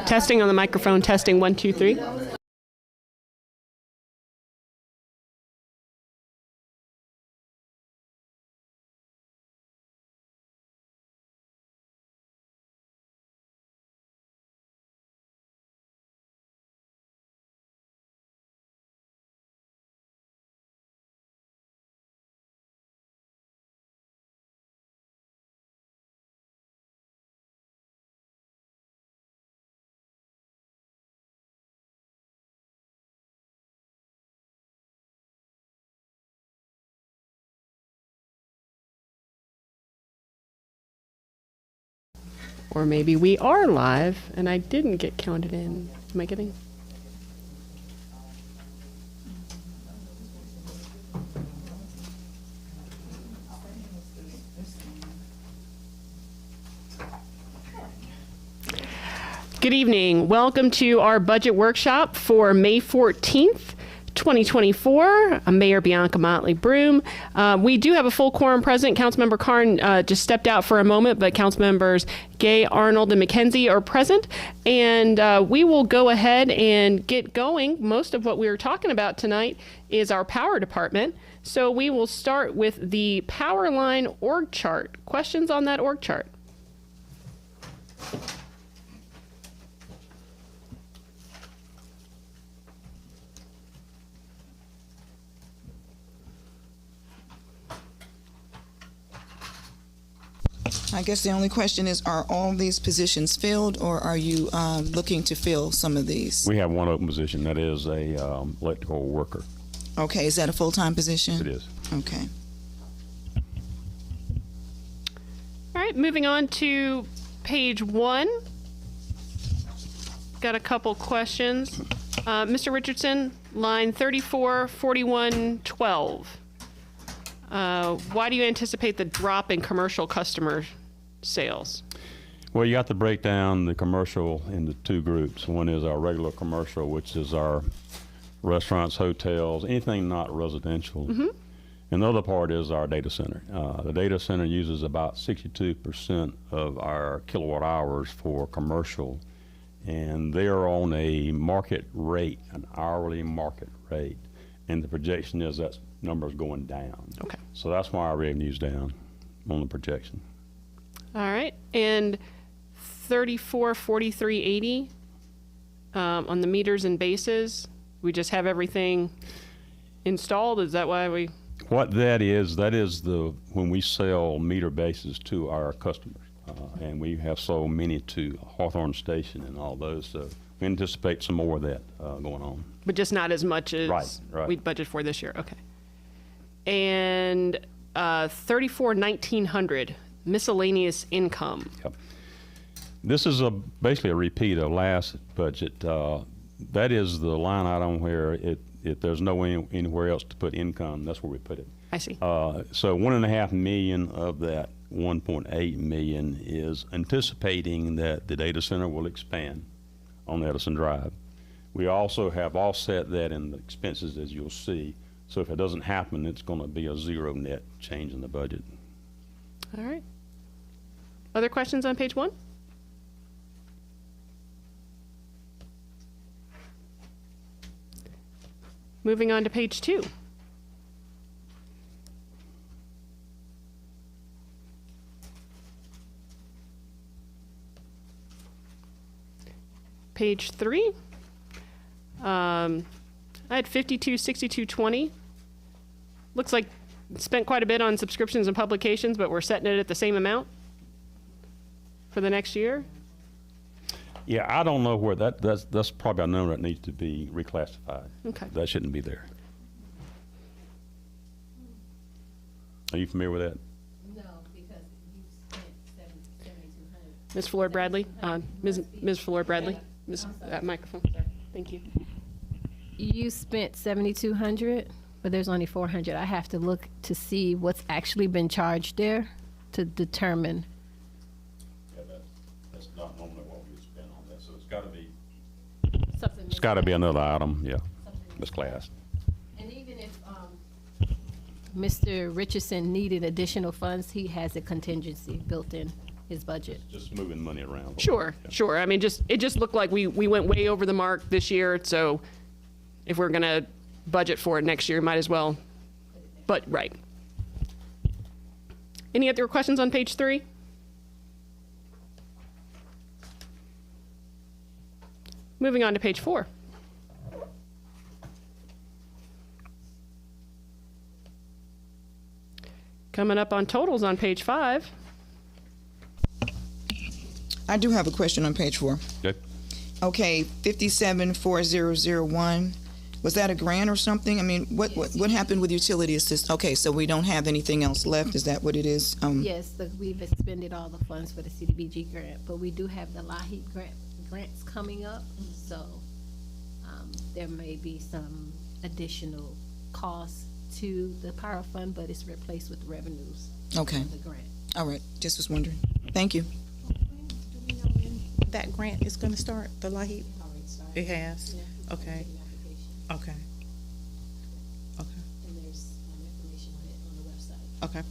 Testing on the microphone, testing 1, 2, 3. Or maybe we are live and I didn't get counted in. Am I getting? Good evening. Welcome to our budget workshop for May 14th. 2024. I'm Mayor Bianca Motley Broom. We do have a full quorum present. Councilmember Carn just stepped out for a moment, but Councilmembers Gay, Arnold, and McKenzie are present. And we will go ahead and get going. Most of what we are talking about tonight is our power department. So we will start with the power line org chart. Questions on that org chart? I guess the only question is, are all these positions filled, or are you looking to fill some of these? We have one open position. That is a electrical worker. Okay, is that a full-time position? It is. Okay. All right, moving on to page 1. Got a couple questions. Mr. Richardson, line 34, 41, 12. Why do you anticipate the drop in commercial customer sales? Well, you got to break down the commercial into two groups. One is our regular commercial, which is our restaurants, hotels, anything not residential. Mm-hmm. And the other part is our data center. The data center uses about 62% of our kilowatt hours for commercial, and they are on a market rate, an hourly market rate, and the projection is that number is going down. Okay. So that's why our revenue's down on the projection. All right, and 34, 43, 80 on the meters and bases, we just have everything installed? Is that why we? What that is when we sell meter bases to our customers, and we have sold many to Hawthorne Station and all those. So we anticipate some more of that going on. But just not as much as we budgeted for this year. Okay. And 34, 1900 miscellaneous income. Yep. This is basically a repeat of last budget. That is the line item where there's no anywhere else to put income. That's where we put it. I see. So $1.5 million of that 1.8 million is anticipating that the data center will expand on Edison Drive. We also have offset that in the expenses, as you'll see. So if it doesn't happen, it's going to be a zero net change in the budget. All right. Other questions on page 1? Moving on to page 2. Page 3. I had 52, 62, 20. Looks like spent quite a bit on subscriptions and publications, but we're setting it at the same amount for the next year. Yeah, I don't know where that's probably a number that needs to be reclassified. Okay. That shouldn't be there. Are you familiar with that? No, because you spent 7,200. Ms. Floyd Bradley, Ms. Floyd Bradley, microphone. Thank you. You spent 7,200, but there's only 400. I have to look to see what's actually been charged there to determine. Yeah, that's not normally what we spend on that, so it's got to be. Something It's got to be another item, yeah, this class. And even if Mr. Richardson needed additional funds, he has a contingency built in his budget. Just moving money around. Sure, Yeah. sure. I mean, it just looked like we went way over the mark this year, so if we're gonna budget for it next year, might as well. But, right. Any other questions on page 3? Moving on to page 4. Coming up on totals on page 5. I do have a question on page 4. Okay. Okay, 574001. Was that a grant or something? I mean, what happened with utility assist? Okay, so we don't have anything else left. Is that what it is? Yes, we've expended all the funds for the CDBG grant, but we do have the LAHEAP grants coming up, so there may be some additional costs to the power fund, but it's replaced with revenues Okay. of the grant. All right. Just was wondering. Thank you. Do we know when that grant is going to start, the LAHEAP? It has? Okay, okay. Okay, And there's information on it on the website. okay.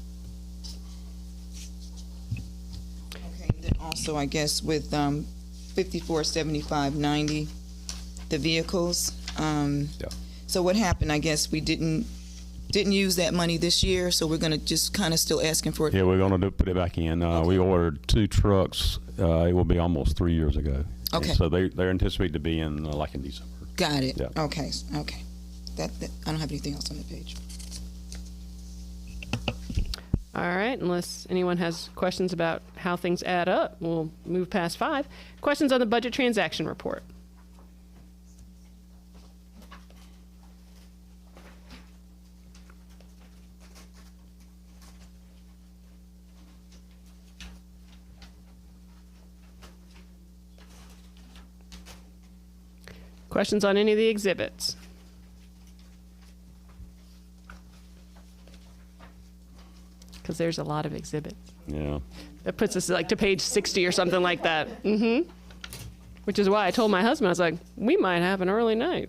Okay. Then also, I guess with 547590, the vehicles. Yeah. So what happened? I guess we didn't use that money this year, so we're going to just kind of still asking for it. Yeah, we're going to put it back in. We ordered 2 trucks. It will be almost 3 years ago. Okay. And so they're anticipated to be in like in December. Got it. Yeah. Okay. Okay. That I don't have anything else on the page. All right, unless anyone has questions about how things add up, we'll move past 5. Questions on the budget transaction report? Questions on any of the exhibits? Because there's a lot of exhibits. Yeah. That puts us like to page 60 or something like that. Which is why I told my husband, I was like, we might have an early night.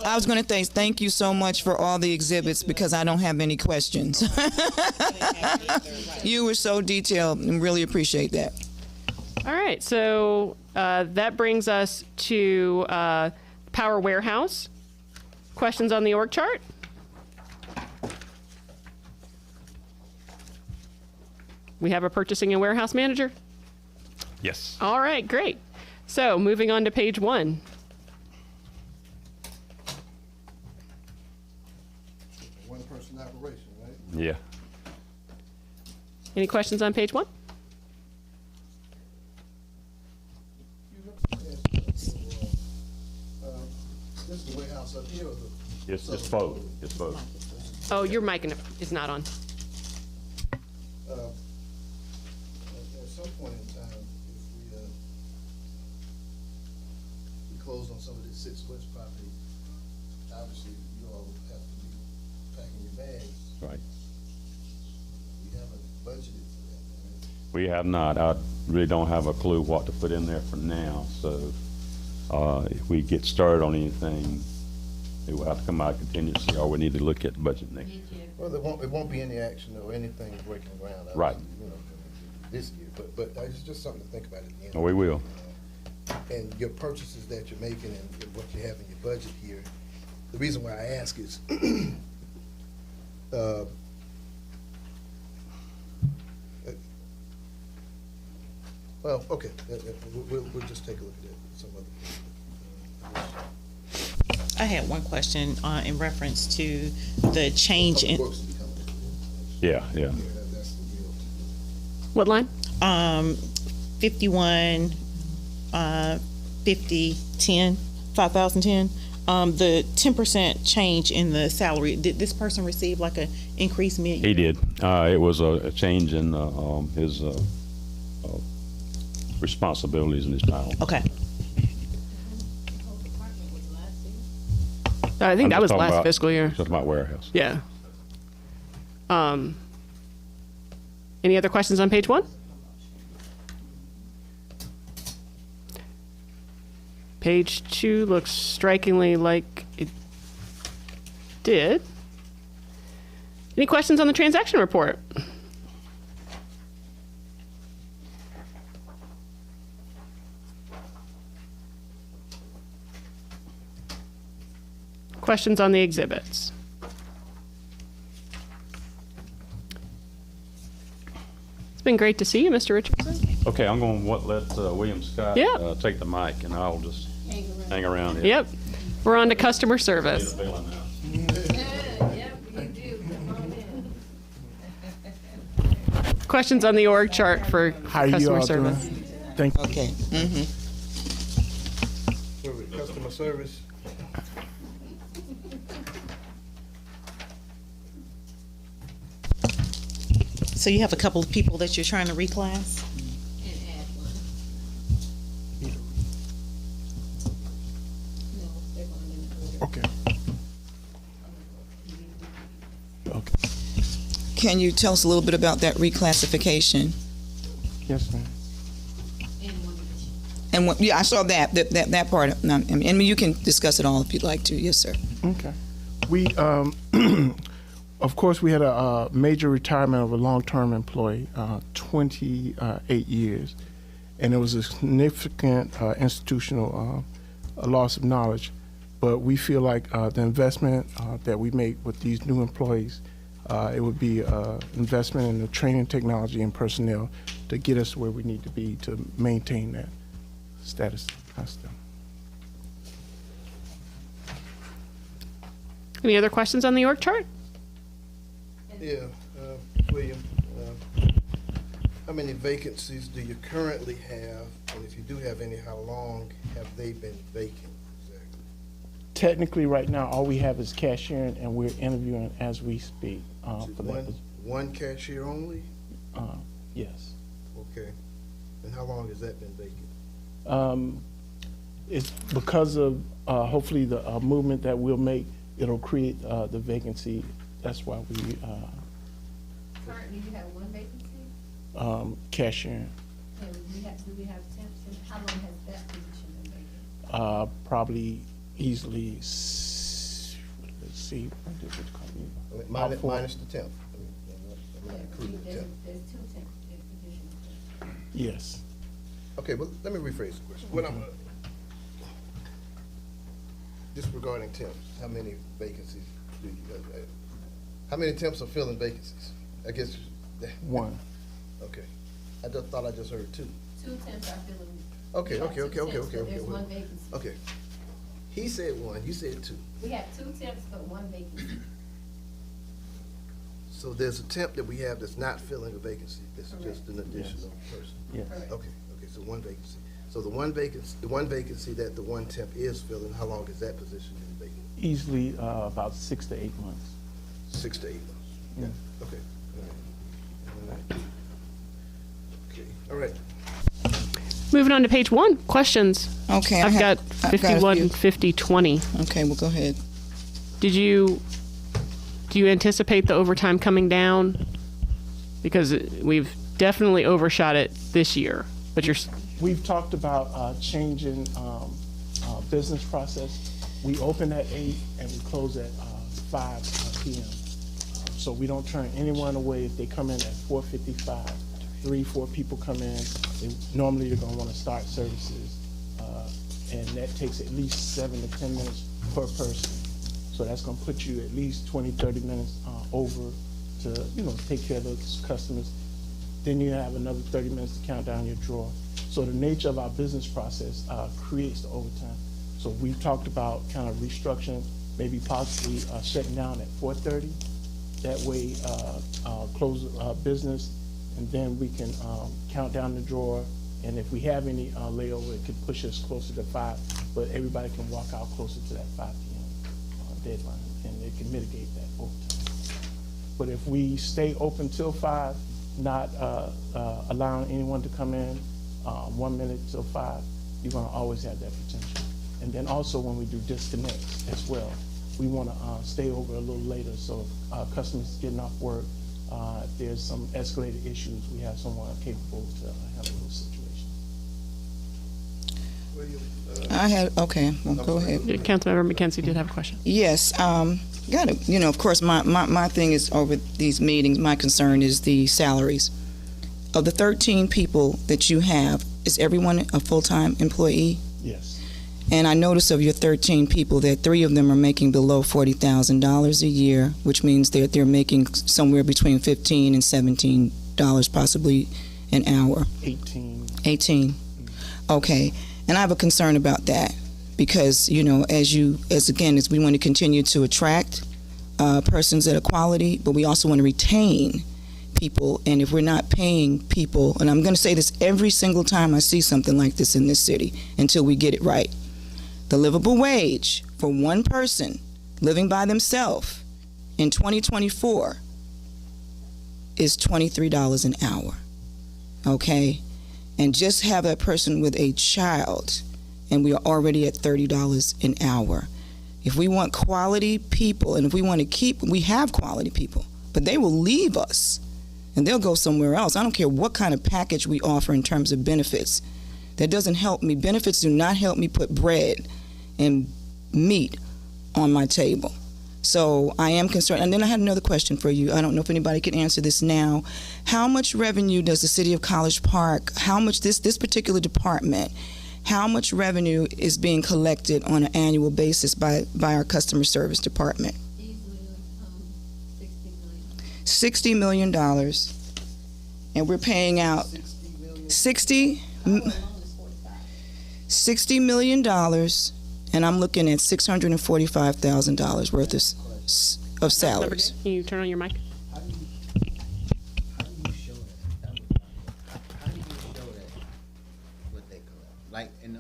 I was going to say thank you so much for all the exhibits because I don't have any questions. You were so detailed and really appreciate that. All right, so that brings us to Power Warehouse. Questions on the org chart? We have a purchasing and warehouse manager? Yes. All right, great. So moving on to page 1. One person operation, right? Yeah. Any questions on page 1? This is the warehouse up here or the? It's both. It's both. Oh, your mic is not on. At some point in time, if we close on some of this 6 West property, obviously you all have to be packing your bags. Right. We haven't budgeted for that, right? We have not. I really don't have a clue what to put in there for now. So if we get started on anything, it will have to come out of contingency, or we need to look at the budget next year. Well, it won't be any action or anything breaking ground. Right. You know, this year, but it's just something to think about at the end. Oh, we will. And your purchases that you're making and what you have in your budget here, the reason why I ask is, well, okay, we'll just take a look at it some other. I had one question in reference to the change in, Public Works will be coming. Yeah, yeah. Yeah, that's the deal. What line? 51, 50, 10, 5010. The 10% change in the salary, did this person receive like a increase mid-year? He did. It was a change in his responsibilities in his title. Okay. I think I'm that just was talking last about- fiscal year. Just about warehouse. Yeah. Any other questions on page 1? Page 2 looks strikingly like it did. Any questions on the transaction report? Questions on the exhibits? It's been great to see you, Mr. Richardson. Okay, I'm going to let William Scott Yeah. take the mic, and I'll just hang around here. Yep. We're on to customer Pay service. the bill now. Questions on the org chart for How you customer all doing? service? Thank you. Okay. Customer service. So you have a couple of people that you're trying to reclass? And add one. No, they're going in order. Okay. Okay. Can you tell us a little bit about that reclassification? Yes, ma'am. And one addition. And what, yeah, I saw that part. I mean, you can discuss it all if you'd like to. Yes, sir. Okay. We, of course, we had a major retirement of a long-term employee, 28 years, and it was a significant institutional loss of knowledge. But we feel like the investment that we make with these new employees, it would be investment in the training technology and personnel to get us where we need to be to maintain that status. Any other questions on the org chart? Yeah, William, how many vacancies do you currently have? And if you do have any, how long have they been vacant exactly? Technically, right now, all we have is cashiering, and we're interviewing as we speak for that. One cashier only? Yes. Okay. And how long has that been vacant? It's because of hopefully the movement that we'll make, it'll create the vacancy. That's why we Currently, you have one vacancy, cashiering. and do we have temps, and how long has that position been vacant? Probably easily, let's see. Minus four. minus the temp. I'm not including the temp. There's two temp positions. Yes. Okay, well, let me rephrase the question. What I'm, disregarding temps, how many vacancies do you, how many temps are filling vacancies? I guess. One. Okay. I just thought I just heard two. Two temps are filling. Okay, we have okay, two okay, okay, temps, okay, but okay, There's well, one vacancy. Okay. He said one, you said two. We have two temps, but one vacancy. So there's a temp that we have that's not filling a vacancy. This is just an additional person. Yes. Correct. Okay, so one vacancy. So the one vacancy that the one temp is filling, how long is that position been vacant? Easily about 6 to 8 months. 6 to 8 months. Yeah. Okay. All right. Moving on to page 1, questions. Okay. I've got I've got a 51, few. 50, 20. Okay, well, go ahead. Do you anticipate the overtime coming down? Because we've definitely overshot it this year, but you're, We've talked about changing business process. We open at 8 and we close at 5 p.m. So we don't turn anyone away if they come in at 4:55. 3-4 people come in. Normally they're gonna want to start services, and that takes at least 7 to 10 minutes per person. So that's gonna put you at least 20-30 minutes over to take care of those customers. Then you have another 30 minutes to count down your drawer. So the nature of our business process creates the overtime. So we've talked about kind of restructuring, maybe possibly shutting down at 4:30. That way, close business, and then we can count down the drawer. And if we have any layover, it could push us closer to 5, but everybody can walk out closer to that 5 p.m. Deadline, and it can mitigate that overtime. But if we stay open till 5, not allowing anyone to come in 1 minute till 5, you're gonna always have that potential. And then also when we do disconnects as well, we wanna stay over a little later, so if customers getting off work, if there's some escalated issues, we have someone capable to handle those situations. William, Okay, well, go ahead. Councilmember McKenzie did have a question. Yes, got it. You know, of course, my thing is over these meetings, my concern is the salaries. Of the 13 people that you have, is everyone a full-time employee? Yes. And I notice of your 13 people that 3 of them are making below $40,000 a year, which means that they're making somewhere between $15 and $17 possibly an hour. 18. Okay. And I have a concern about that because, you know, as we want to continue to attract persons that are quality, but we also want to retain people. And if we're not paying people, and I'm going to say this every single time I see something like this in this city until we get it right. The livable wage for one person living by themselves in 2024 is $23 an hour. Okay? And just have that person with a child, and we are already at $30 an hour. If we want quality people, and if we want to keep, we have quality people, but they will leave us and they'll go somewhere else. I don't care what kind of package we offer in terms of benefits. That doesn't help me. Benefits do not help me put bread and meat on my table. So I am concerned. And then I had another question for you. I don't know if anybody can answer this now. How much revenue does the city of College Park, how much this particular department, how much revenue is being collected on an annual basis by our customer service department? Easily, $60 million. And we're paying out $60 million, and I'm looking at $645,000 worth of salaries. Can you turn on your mic? How do you show that? How do you show that what they collect? Like in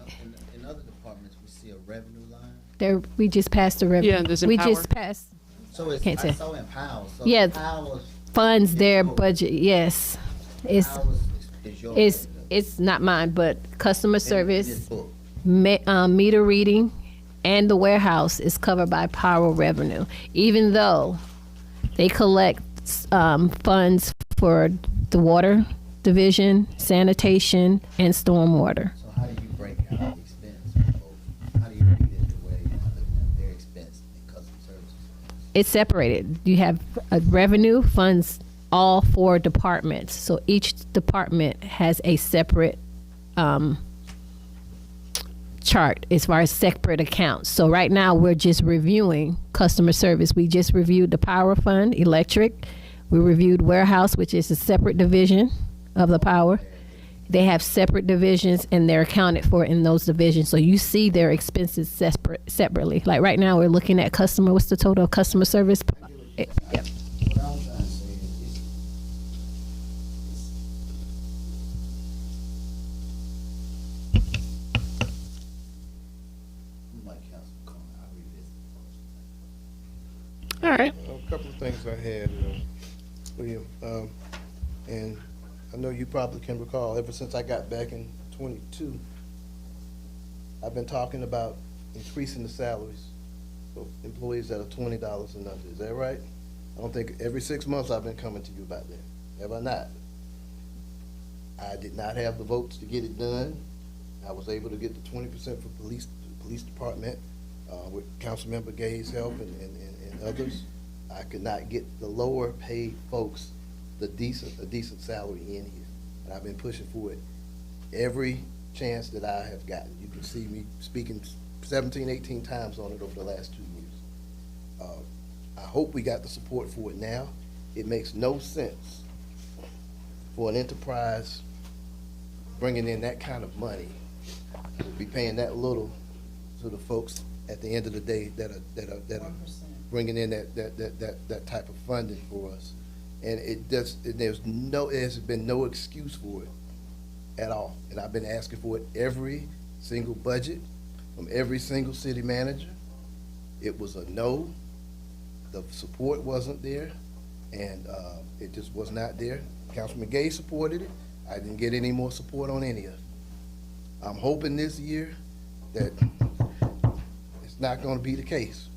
other departments, we see a revenue line. There, we just passed the revenue. Yeah, there's We Empower. just passed So it's Can't say. so Empower. So Yeah. Empower funds their yours. budget. Yes, it's is your it's revenue. it's not mine, but customer In this service, book. meter reading, and the warehouse is covered by Power revenue. Even though they collect funds for the water division, sanitation, and stormwater. So how do you break out the expense for both? How do you read it the way you're looking at their expense and customer services? It's separated. You have revenue funds all 4 departments. So each department has a separate chart as far as separate accounts. So right now we're just reviewing customer service. We just reviewed the power fund, electric. We reviewed warehouse, which is a separate division of the power. They have separate divisions and they're accounted for in those divisions. So you see their expenses separately. Like right now we're looking at customer, what's the total customer service? Yep. What I'm trying to say is like Councilman Carter, I'll revisit the All right. A couple of things I had, William, and I know you probably can recall, ever since I got back in 22, I've been talking about increasing the salaries for employees that are $20 and under. Is that right? I don't think every 6 months I've been coming to you about that. Have I not? I did not have the votes to get it done. I was able to get the 20% for police department, with Councilmember Gay's help and others. I could not get the lower paid folks a decent salary in here. And I've been pushing for it every chance that I have gotten. You can see me speaking 17, 18 times on it over the last 2 years. I hope we got the support for it now. It makes no sense for an enterprise bringing in that kind of money to be paying that little to the folks at the end of the day that are bringing in that type of funding for us. And there's been no excuse for it at all. And I've been asking for it every single budget from every single city manager. It was a no. The support wasn't there, and it just was not there. Councilman Gay supported it. I didn't get any more support on any of it. I'm hoping this year that it's not going to be the case.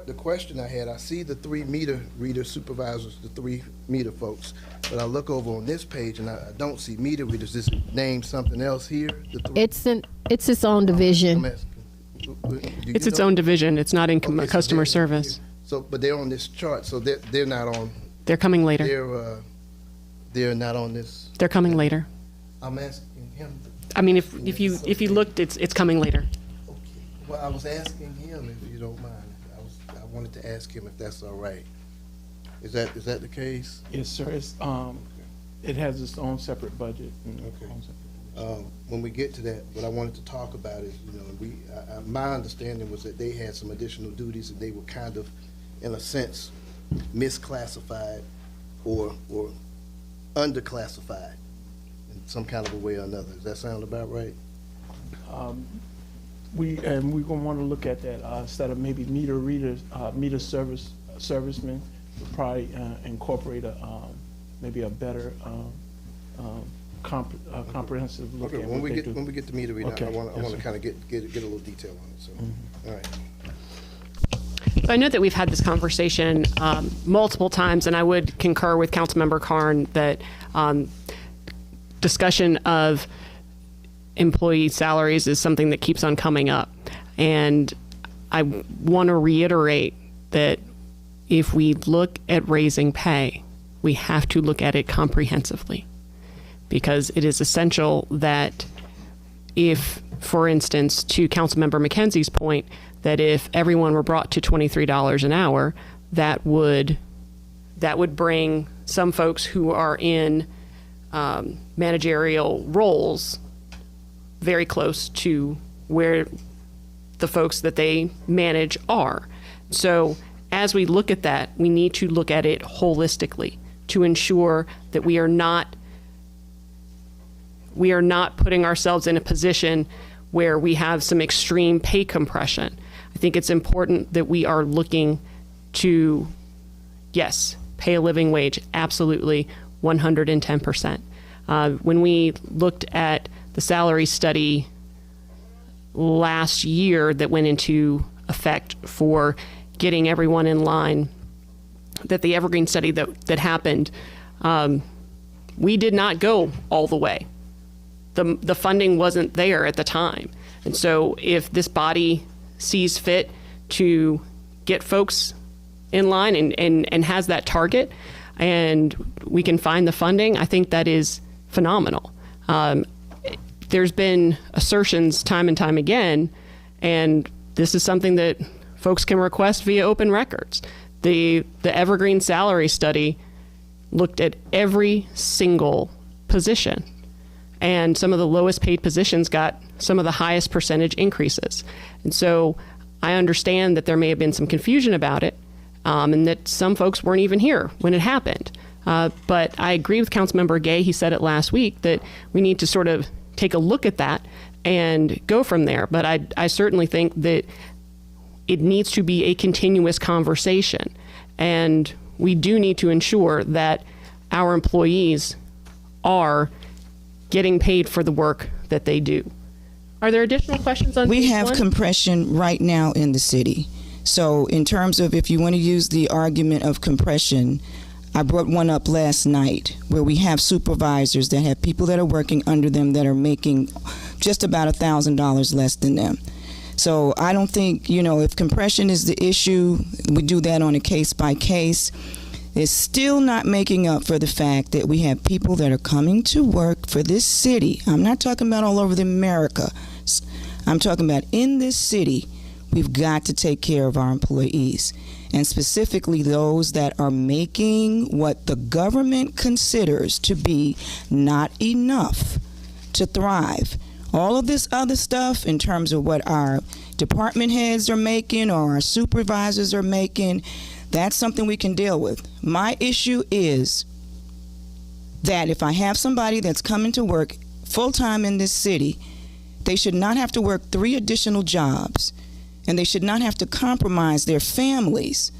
The question I had, I see the 3 meter reader supervisors, the 3 meter folks, but I look over on this page and I don't see meter readers. Is it named something else here? The 3? It's its own division. I'm asking, It's its own division. It's not in Okay, so customer they're- service. So, but they're on this chart, so they're not on, They're coming later. they're not on this. They're coming later. I'm asking him. I mean, if you looked, it's coming later. Okay. Well, I was asking him, if you don't mind. I wanted to ask him if that's all right. Is that the case? Yes, sir. It has its own separate budget. and Okay. own separate- When we get to that, what I wanted to talk about is, my understanding was that they had some additional duties and they were kind of, in a sense, misclassified or underclassified in some kind of a way or another. Does that sound about right? We're gonna want to look at that, instead of maybe meter servicemen, we'll probably incorporate maybe a better comprehensive look Okay, at when what we they get, when do. we get to meter reading, Okay, I want yes, to sir. kind of get a little detail on it, so, all right. So I know that we've had this conversation multiple times, and I would concur with Councilmember Carn that discussion of employee salaries is something that keeps on coming up. And I want to reiterate that if we look at raising pay, we have to look at it comprehensively, because it is essential that if, for instance, to Councilmember McKenzie's point, that if everyone were brought to $23 an hour, that would bring some folks who are in managerial roles very close to where the folks that they manage are. So as we look at that, we need to look at it holistically to ensure that we are not putting ourselves in a position where we have some extreme pay compression. I think it's important that we are looking to, yes, pay a living wage, absolutely, 110%. When we looked at the salary study last year that went into effect for getting everyone in line, that the Evergreen study that happened, we did not go all the way. The funding wasn't there at the time. And so if this body sees fit to get folks in line and has that target, and we can find the funding, I think that is phenomenal. There's been assertions time and time again, and this is something that folks can request via open records. The Evergreen salary study looked at every single position, and some of the lowest paid positions got some of the highest percentage increases. And so I understand that there may have been some confusion about it, and that some folks weren't even here when it happened. But I agree with Councilmember Gay. He said it last week that we need to sort of take a look at that and go from there. But I certainly think that it needs to be a continuous conversation. And we do need to ensure that our employees are getting paid for the work that they do. Are there additional questions on We page have one? compression right now in the city. So in terms of if you want to use the argument of compression, I brought one up last night where we have supervisors that have people that are working under them that are making just about $1,000 less than them. So I don't think, if compression is the issue, we do that on a case by case. It's still not making up for the fact that we have people that are coming to work for this city. I'm not talking about all over the America. I'm talking about in this city. We've got to take care of our employees, and specifically those that are making what the government considers to be not enough to thrive. All of this other stuff in terms of what our department heads are making or our supervisors are making, that's something we can deal with. My issue is that if I have somebody that's coming to work full-time in this city, they should not have to work 3 additional jobs, and they should not have to compromise their families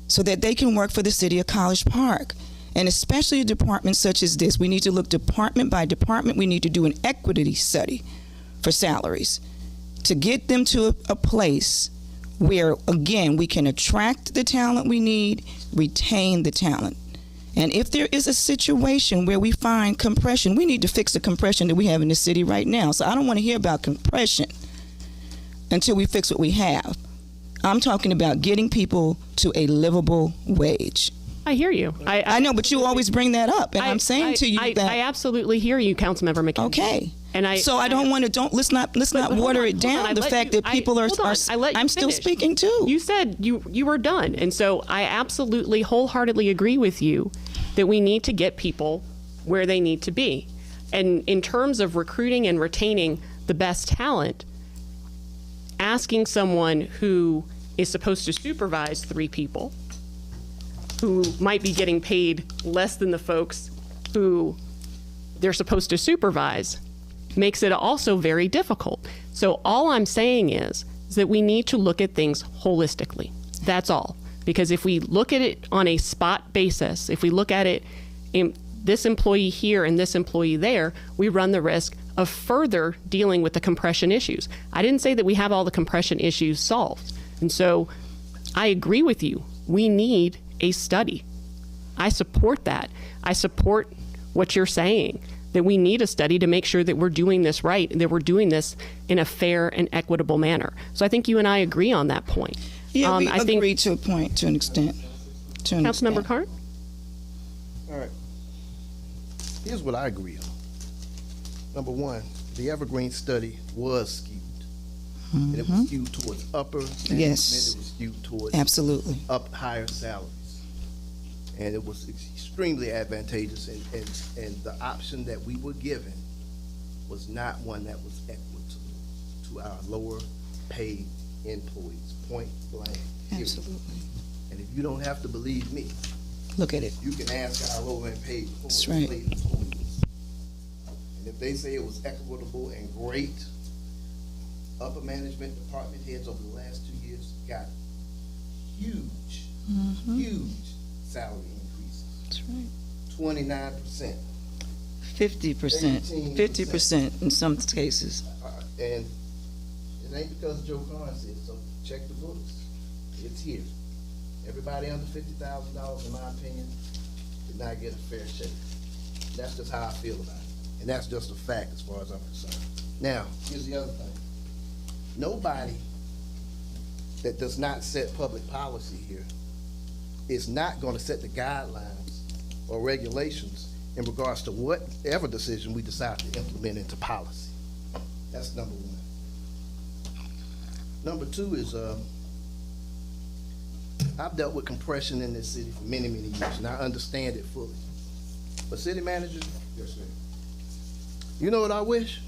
so that they can work for the city of College Park. And especially a department such as this, we need to look department by department. We need to do an equity study for salaries to get them to a place where, again, we can attract the talent we need, retain the talent. And if there is a situation where we find compression, we need to fix the compression that we have in the city right now. So I don't want to hear about compression. until we fix what we have. I'm talking about getting people to a livable wage. I hear you. I know, but you always bring that up, and I'm saying to you that I absolutely hear you, Councilmember McKenzie. okay. And So I don't want to. Let's not hold water on, it hold down. on. The fact that people are. Hold on. I let you I'm still finish. speaking too. You said you were done, and so I absolutely wholeheartedly agree with you that we need to get people where they need to be. And in terms of recruiting and retaining the best talent, asking someone who is supposed to supervise 3 people, who might be getting paid less than the folks who they're supposed to supervise, makes it also very difficult. So all I'm saying is that we need to look at things holistically. That's all. Because if we look at it on a spot basis, if we look at it in this employee here and this employee there, we run the risk of further dealing with the compression issues. I didn't say that we have all the compression issues solved. And so I agree with you. We need a study. I support that. I support what you're saying, that we need a study to make sure that we're doing this right and that we're doing this in a fair and equitable manner. So I think you and I agree on that point. Yeah, we I think agree to a point, to an extent. Councilmember Carn? All right. Here's what I agree on. Number one, the Evergreen study was skewed. And it was skewed towards upper management. Yes. It was skewed towards Absolutely. higher salaries. And it was extremely advantageous, and the option that we were given was not one that was equitable to our lower paid employees, point blank. period. Absolutely. And if you don't have to believe me, Look at it. you can ask our lower paid That's right. employees. And if they say it was equitable and great, upper management department heads over the last 2 years got huge salary increases. That's right. 29%. 50%. 18%. 50% in some cases. And it ain't because Joe Carn said so. Check the books. It's here. Everybody under $50,000, in my opinion, did not get a fair shake. That's just how I feel about it. And that's just a fact as far as I'm concerned. Now, here's the other thing. Nobody that does not set public policy here is not going to set the guidelines or regulations in regards to whatever decision we decide to implement into policy. That's number one. Number two is, I've dealt with compression in this city for many, many years, and I understand it fully. But city manager, yes, sir. You know what I wish?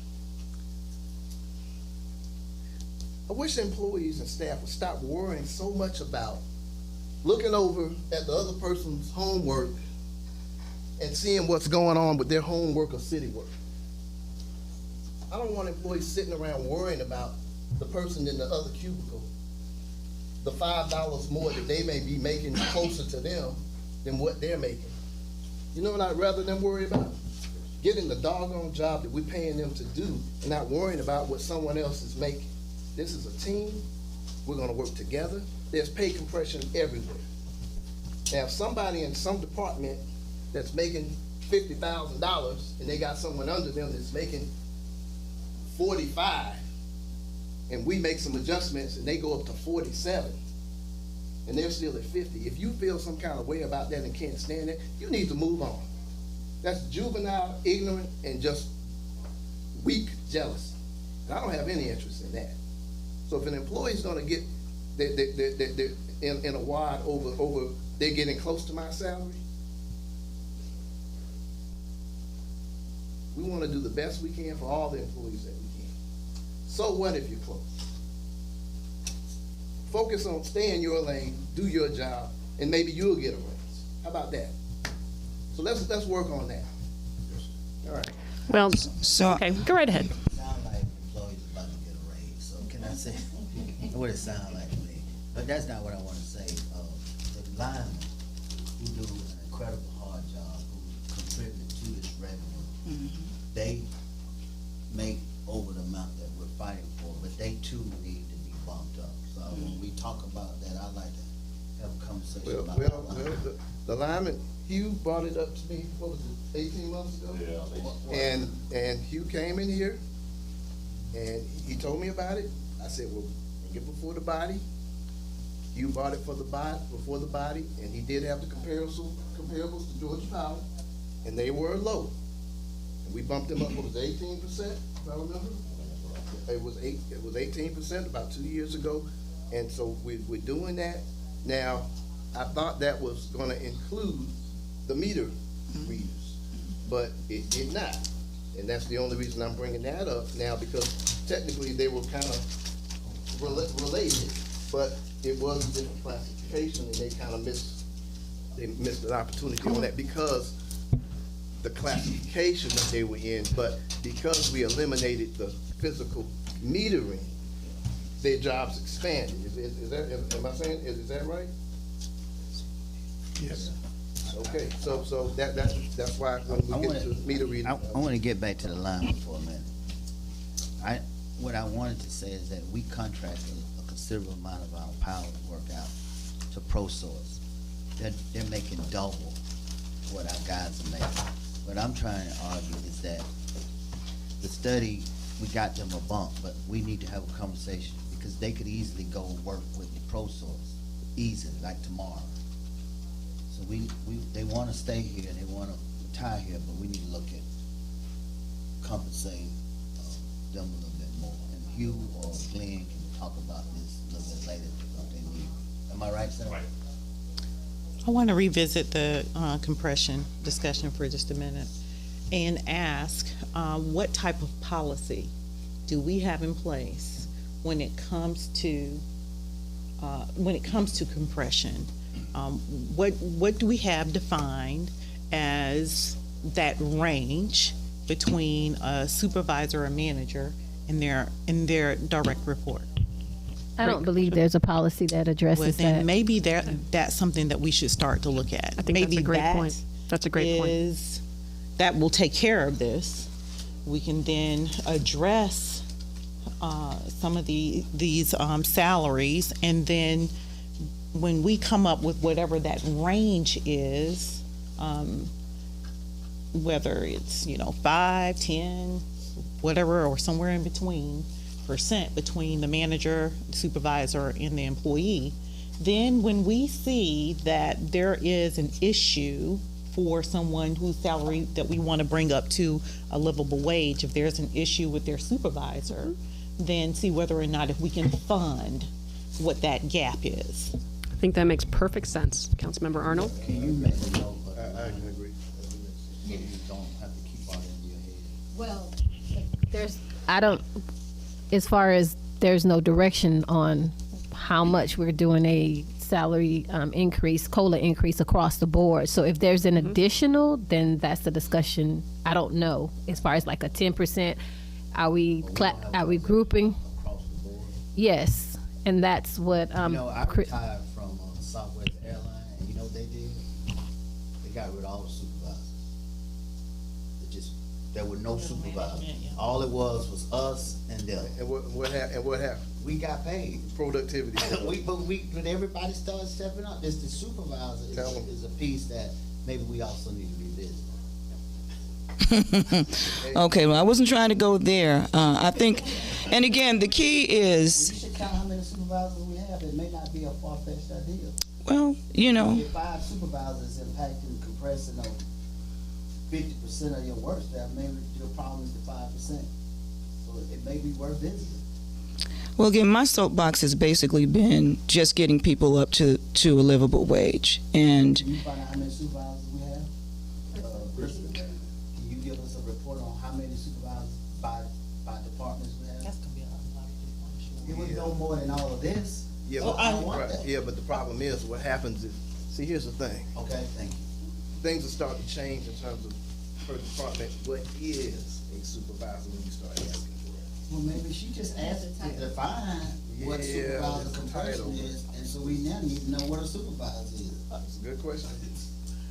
I wish employees and staff would stop worrying so much about looking over at the other person's homework and seeing what's going on with their homework or city work. I don't want employees sitting around worrying about the person in the other cubicle, the $5 more that they may be making closer to them than what they're making. You know what I'd rather them worry about? Getting the doggone job that we're paying them to do and not worrying about what someone else is making. This is a team. We're gonna work together. There's pay compression everywhere. Now, if somebody in some department that's making $50,000 and they got someone under them that's making 45, and we make some adjustments and they go up to 47, and they're still at 50, if you feel some kind of way about that and can't stand it, you need to move on. That's juvenile, ignorant, and just weak jealousy. And I don't have any interest in that. So if an employee's gonna get, they're in a wad over, they're getting close to my salary, we wanna do the best we can for all the employees that we can. So what if you're close? Focus on stay in your lane, do your job, and maybe you'll get a raise. How about that? So let's work on that. All right. Well, So okay, go right ahead. Sound like employees about to get a raise, so can I say, what it sound like to me? But that's not what I wanna say. The linemen who do an incredible hard job, who contribute to this revenue, they make over the amount that we're fighting for, but they too need to be bumped up. So when we talk about that, I'd like to have a conversation about the linemen. The lineman, Hugh brought it up to me, what was it, 18 months ago? Yeah. And Hugh came in here, and he told me about it, I said, well, bring it before the body. You brought it for the body, before the body, and he did have the comparables to Georgia Power, and they were low. And we bumped them up, what was it, 18%, if I remember? It was 18% about 2 years ago, and so we're doing that. Now, I thought that was gonna include the meter readers, but it did not. And that's the only reason I'm bringing that up now, because technically they were kind of related, but it was a different classification, and they kind of missed an opportunity on that because the classification that they were in, but because we eliminated the physical metering, their jobs expanded. Is that, am I saying, is that right? Yes. Okay, so that's why when we get to meter reading. I want to get back to the line for a minute. What I wanted to say is that we contract a considerable amount of our power work out to ProSource. They're making double what our guys are making. What I'm trying to argue is that the study, we got them a bump, but we need to have a conversation because they could easily go work with ProSource, easily, like tomorrow. So they want to stay here, they want to retire here, but we need to look at compensating them a little bit more. And Hugh or Glenn can talk about this a little bit later, what they need. Am I right, sir? Right. I want to revisit the compression discussion for just a minute and ask what type of policy do we have in place when it comes to compression? What do we have defined as that range between a supervisor or manager and their direct report? I don't believe there's a policy that Well, addresses then that. maybe that's something that we should start to look at. I think maybe that's a great point. That's a great point. That will take care of this. We can then address some of these salaries, and then when we come up with whatever that range is, whether it's 5, 10, whatever, or somewhere in between % between the manager, supervisor, and the employee, then when we see that there is an issue for someone whose salary that we want to bring up to a livable wage, if there's an issue with their supervisor, then see whether or not if we can fund what that gap is. I think that makes perfect sense. Councilmember Arnold? Can you make a note of I agree. so you don't have to keep all that in your head? Well, as far as there's no direction on how much we're doing a salary increase, COLA increase across the board. So if there's an additional, then that's the discussion. I don't know. As far as like a 10%, are we grouping? Across the board? Yes, and that's what. I retired from Southwest Airlines, and you know what they did? They got rid of all the supervisors. There were no supervisors. All it was us and them. And what happened? We got paid. Productivity. When everybody started stepping up, it's the supervisor Tell 'em. is a piece that maybe we also need to revisit. Okay, well, I wasn't trying to go there. I think, and again, the key You is, should count how many supervisors we have. It may not be a far-fetched idea. well, If 5 supervisors impacting, compressing 50% of your work staff, maybe your problem is the 5%. So it may be worth visiting. well, again, my soapbox has basically been just getting people up to a livable wage. And Can you find out how many supervisors we have? Kristen, can you give us a report on how many supervisors by departments we have? That's gonna be a lot of people, I'm sure. It would go more than all of this. Yeah, So but, I want that. yeah, but the problem is, what happens is, see, here's the thing. Okay, thank you. Things will start to change in terms of per department, what is a supervisor when you start asking for it? Well, maybe she just asked to define what Yeah, supervisor it's the compression title. is, and so we now need to know what a supervisor is. It's a good question.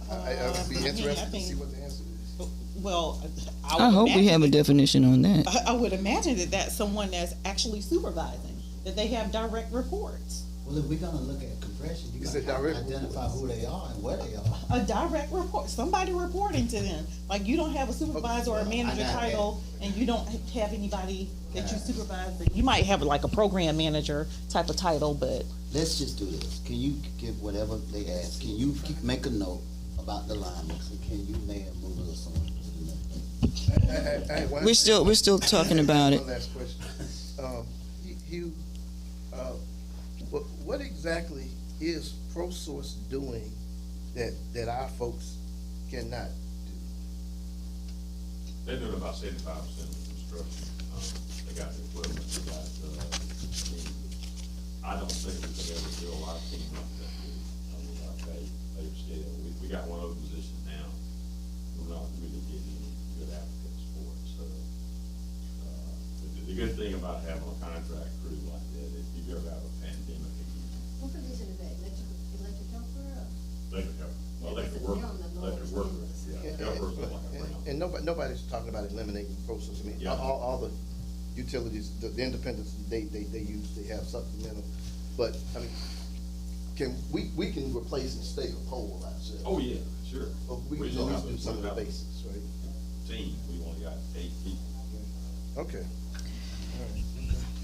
I'd be interested to see what the answer is. Well, I hope we have a definition on that. I would imagine that that's someone that's actually supervising, that they have direct reports. Well, if we're gonna look at compression, you It's gotta a direct identify who they are and where they are. A direct report, somebody reporting to them. Like, you don't have a supervisor or a manager I got title, and you don't have anybody that you supervise. You might have like a program manager type of title, but Let's just do this. Can you give whatever they ask? Can you make a note about the linemen? And can you, Mayor, move us on to the next? We're still talking about it. One last question. Hugh, what exactly is ProSource doing that our folks cannot do? They're doing about 75% of the construction. They got the equipment, they got, I don't think we could ever build our team like that. With our pay scale. We got one open position now. We're not really getting good applicants for it, so. The good thing about having a contract crew like that, if you ever have a pandemic, What position is that? Electric helper or? electric worker, yeah, helpers are like a round. And nobody's talking about eliminating ProSource. I mean, Yeah. all the utilities, the independents, they use, they have supplemental. But, I mean, we can replace and stake a pole ourselves. Oh, yeah, sure. But we just can at have least do to some of the put it out. basics, right? Team, we only got 8 people. Okay.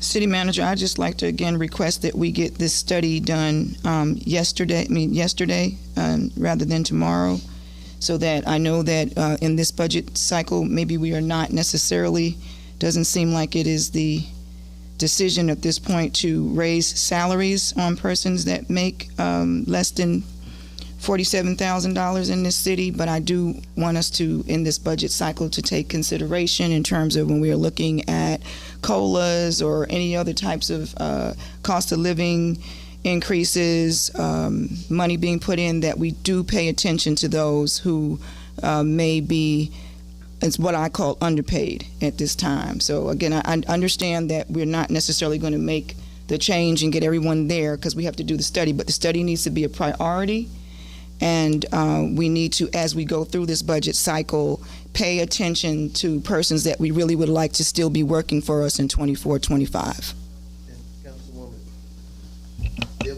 City Manager, I'd just like to again request that we get this study done yesterday rather than tomorrow, so that I know that in this budget cycle, maybe we are not necessarily, doesn't seem like it is the decision at this point to raise salaries on persons that make less than $47,000 in this city, but I do want us to, in this budget cycle, to take consideration in terms of when we are looking at COLAs or any other types of cost of living increases, money being put in, that we do pay attention to those who may be, it's what I call underpaid at this time. So again, I understand that we're not necessarily going to make the change and get everyone there because we have to do the study, but the study needs to be a priority. And we need to, as we go through this budget cycle, pay attention to persons that we really would like to still be working for us in 24, 25. And Councilwoman, there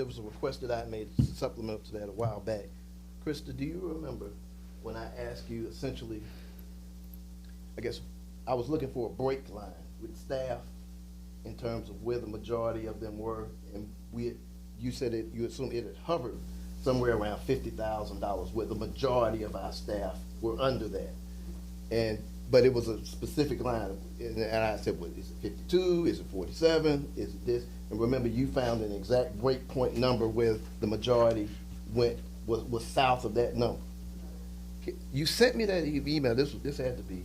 was a request that I made supplemental to that a while back. Krista, do you remember when I asked you essentially, I guess, I was looking for a break line with staff in terms of where the majority of them were, and you said you assumed it had hovered somewhere around $50,000, where the majority of our staff were under that. But it was a specific line, and I said, well, is it 52? Is it 47? Is it this? And remember, you found an exact break point number where the majority was south of that number. You sent me that email. This had to be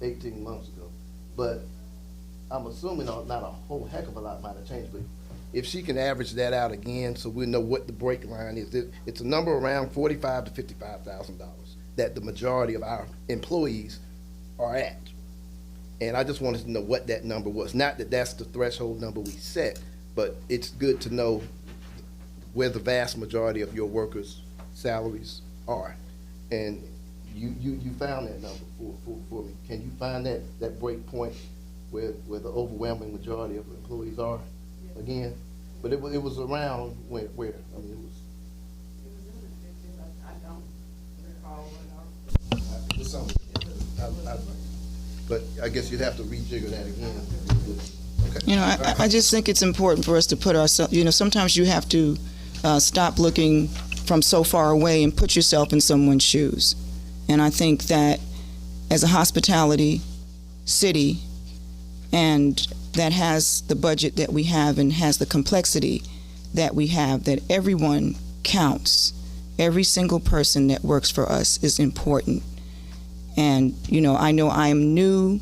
18 months ago, but I'm assuming not a whole heck of a lot might have changed. But if she can average that out again, so we know what the break line is, it's a number around $45,000 to $55,000 that the majority of our employees are at. And I just wanted to know what that number was. Not that that's the threshold number we set, but it's good to know where the vast majority of your workers' salaries are. And you found that number for me. Can you find that break point where the overwhelming majority of employees are again? But it was around where? I mean, it was in the 50s. I don't recall what it was something. But I guess you'd have to rejigger that again. Okay. You know, I just think it's important for us to put ourselves, you know, sometimes you have to stop looking from so far away and put yourself in someone's shoes. And I think that as a hospitality city, and that has the budget that we have and has the complexity that we have, that everyone counts. Every single person that works for us is important. And, you know I am new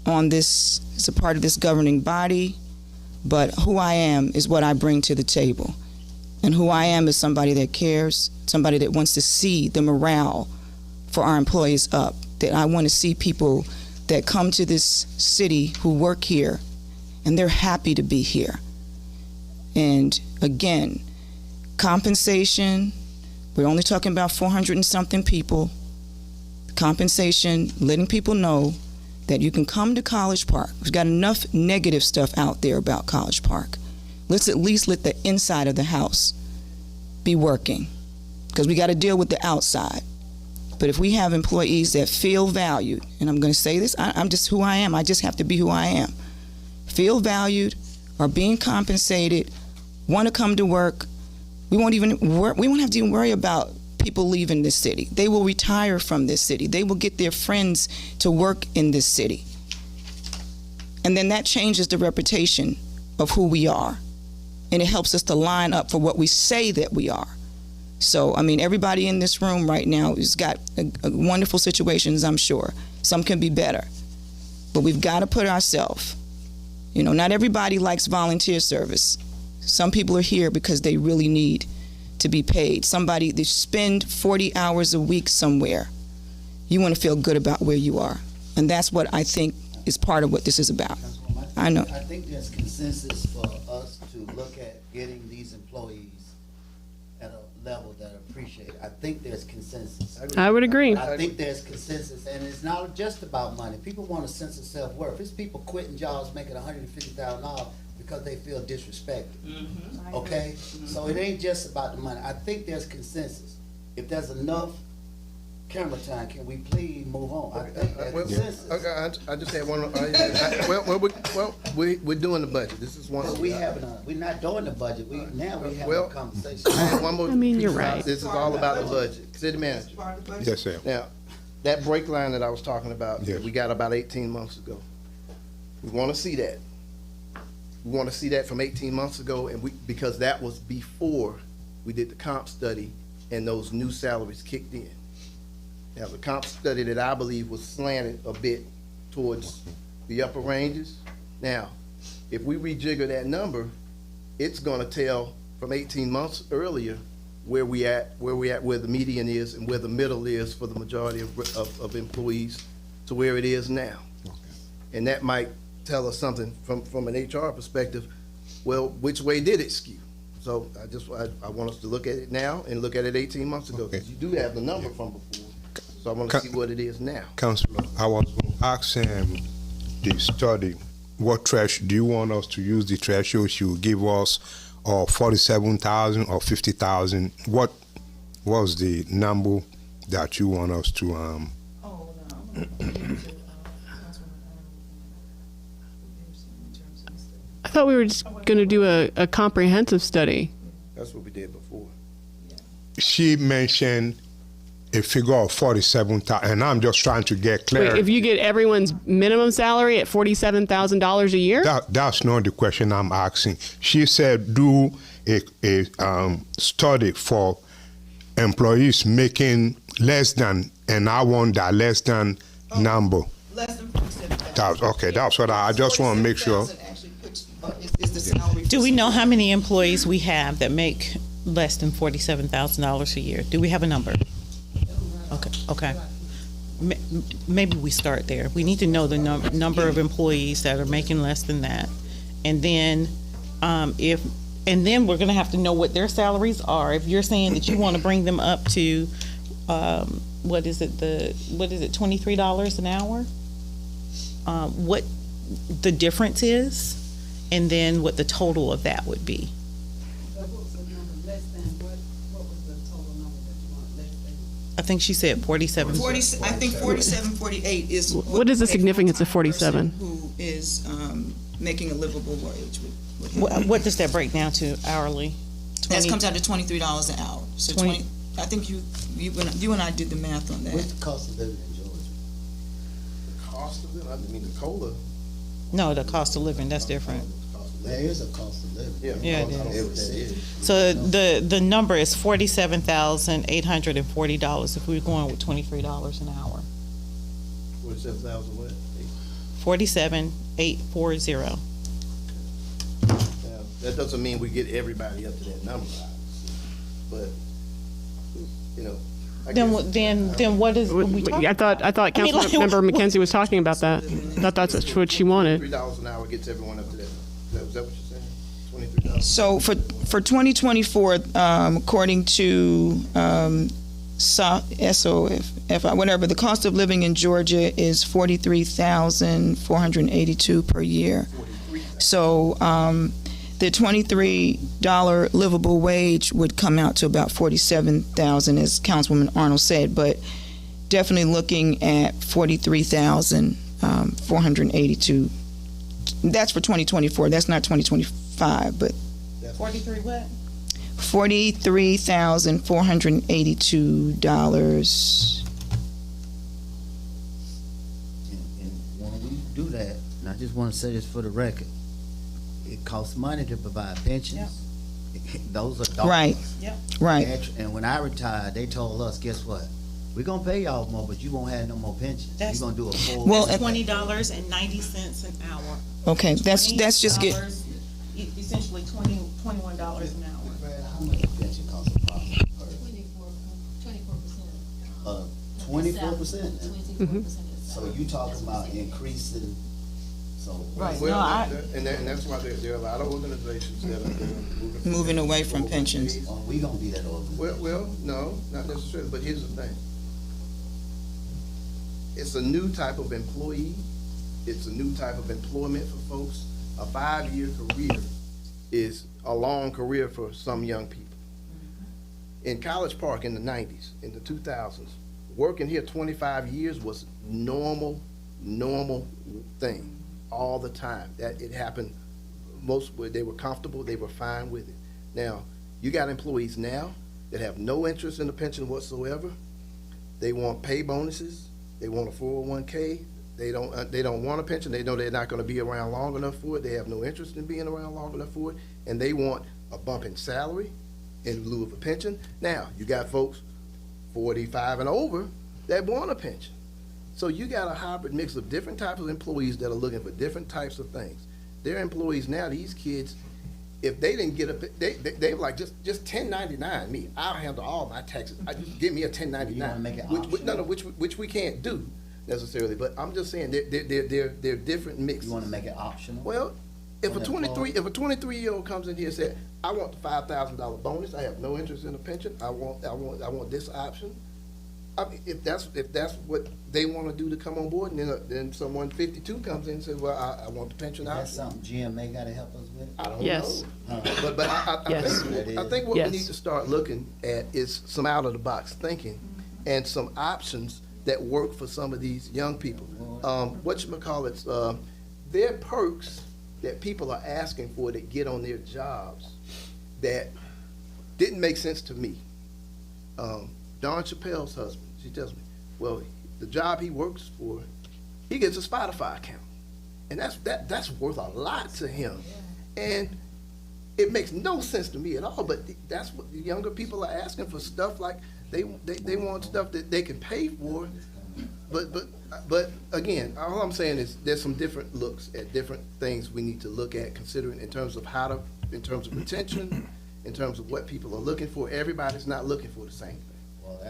on this, as a part of this governing body, but who I am is what I bring to the table. And who I am is somebody that cares, somebody that wants to see the morale for our employees up, that I want to see people that come to this city who work here and they're happy to be here. And again, compensation, we're only talking about 400 and something people. Compensation, letting people know that you can come to College Park. We've got enough negative stuff out there about College Park. Let's at least let the inside of the house be working, because we got to deal with the outside. But if we have employees that feel valued, and I'm going to say this, I'm just who I am. I just have to be who I am. Feel valued, are being compensated, want to come to work. We won't have to even worry about people leaving this city. They will retire from this city. They will get their friends to work in this city. And then that changes the reputation of who we are. And it helps us to line up for what we say that we are. So, I mean, everybody in this room right now has got wonderful situations, I'm sure. Some can be better. But we've got to put ourselves, not everybody likes volunteer service. Some people are here because they really need to be paid. They spend 40 hours a week somewhere. You want to feel good about where you are. And that's what I think is part of what this is about. I know. I think there's consensus for us to look at getting these employees at a level that appreciate it. I think there's consensus. I would agree. I think there's consensus, and it's not just about money. People want a sense of self-worth. It's people quitting jobs making $150,000 because they feel disrespected. Okay? So it ain't just about the money. I think there's consensus. If there's enough camera time, can we please move on? I think there's consensus. Okay, I just had one. We're doing the budget. This is one. But we're not doing the budget. Now we have a conversation. I had one more. I mean, you're piece. right. This is all about the budget. City manager. Yes, sir. Now, that break line that I was talking about, Yes. we got about 18 months ago. We want to see that. We want to see that from 18 months ago, and because that was before we did the comp study and those new salaries kicked in. Now, the comp study that I believe was slanted a bit towards the upper ranges. Now, if we rejigger that number, it's gonna tell from 18 months earlier where the median is and where the middle is for the majority of employees to where it is now. And that might tell us something from an HR perspective, well, which way did it skew? So I want us to look at it now and look at it 18 months ago, because you do have the number from before. So I want to see what it is now. Councilor, I was going to ask him the study, what trash, do you want us to use the threshold you give us, or 47,000 or 50,000? What was the number that you want us to, I thought we were just going to do a comprehensive study. That's what we did before. she mentioned a figure of 47,000, and I'm just trying to get clear. Wait, if you get everyone's minimum salary at $47,000 a year? That's not the question I'm asking. She said do a study for employees making less than, and I want that less than number. Less than 47,000. Okay, that's what I just want to make sure. 47,000 actually is the salary. Do we know how many employees we have that make less than $47,000 a year? Do we have a number? Okay. Maybe we start there. We need to know the number of employees that are making less than that, and then then we're going to have to know what their salaries are. If you're saying that you want to bring them up to what is it, $23 an hour? What the difference is, and then what the total of that would be. I think she said 47. 40, I think 47, 48 is. What is the significance of 47? Who is making a livable wage? What does that break down to hourly? That comes out to $23 an hour. So 20. I think you and I did the math on that. What's the cost of living in Georgia? The cost of it, I mean, the COLA. No, the cost of living, that's different. There is a cost of living. Yeah, I don't know what that is. So the number is $47,840 if we're going with $23 an hour. 47,000 what? 47,840. Now, that doesn't mean we get everybody up to that number, obviously. But, you know. I guess- Then what is? we talking I thought mean, Councilmember McKenzie was talking about that. I thought that's what she wanted. $3 an hour gets everyone up to that. Is that what you're saying? 23,000. So for 2024, according to SOFI, whatever, the cost of living in Georgia is $43,482 per year. So the $23 livable wage would come out to about $47,000, as Councilwoman Arnold said, but definitely looking at $43,482. That's for 2024. That's not 2025, but 43 what? $43,482. And when we do that, and I just want to say this for the record, it costs money to provide pensions. Those are dollars. Right. Yep. Right. And when I retired, they told us, guess what? We're gonna pay y'all more, but you won't have no more pensions. You're That's- gonna do a full. Well, $20.90 an hour. Okay, that's just get. $20, essentially $21 an hour. How much pension costs approximately? 24%. So you talking about increasing, so. Right. Well, No, I- and that's why there are a lot of organizations that are Moving away from pensions. Are we gonna be that organization? Well, no, not necessarily, but here's the thing. It's a new type of employee. It's a new type of employment for folks. A 5-year career is a long career for some young people. In College Park in the 90s, in the 2000s, working here 25 years was normal thing all the time. That it happened, they were comfortable, they were fine with it. Now, you got employees now that have no interest in the pension whatsoever. They want pay bonuses, they want a 401k, they don't want a pension, they know they're not gonna be around long enough for it, they have no interest in being around long enough for it, and they want a bump in salary in lieu of a pension. Now, you got folks 45 and over that want a pension. So you got a hybrid mix of different types of employees that are looking for different types of things. Their employees now, these kids, if they didn't get they were like, just 1099 me. I'll handle all my taxes. I just give me a 1099. You wanna make it which we can't do necessarily. But I'm just saying they're different mixes. You wanna make it optional? Well, if a For the 23-year-old comes in here and said, I want the $5,000 bonus, I have no interest in a pension, I want this option. I mean, if that's what they want to do to come on board, and then someone 52 comes in and says, well, I want the pension That's option. something GMA gotta help us with? I don't Yes. know. But Yes. I think what Yes. we need to start looking at is some out-of-the-box thinking and some options that work for some of these young people. Whatchamacallits, there are perks that people are asking for that get on their jobs that didn't make sense to me. Don Chappelle's husband, she tells me, well, the job he works for, he gets a Spotify account. And that's worth a lot to him. And it makes no sense to me at all, but that's what the younger people are asking for, stuff like, they want stuff that they can pay for. But again, all I'm saying is there's some different looks at different things we need to look at, considering in terms of in terms of retention, in terms of what people are looking for. Everybody's not looking for the same thing. Well,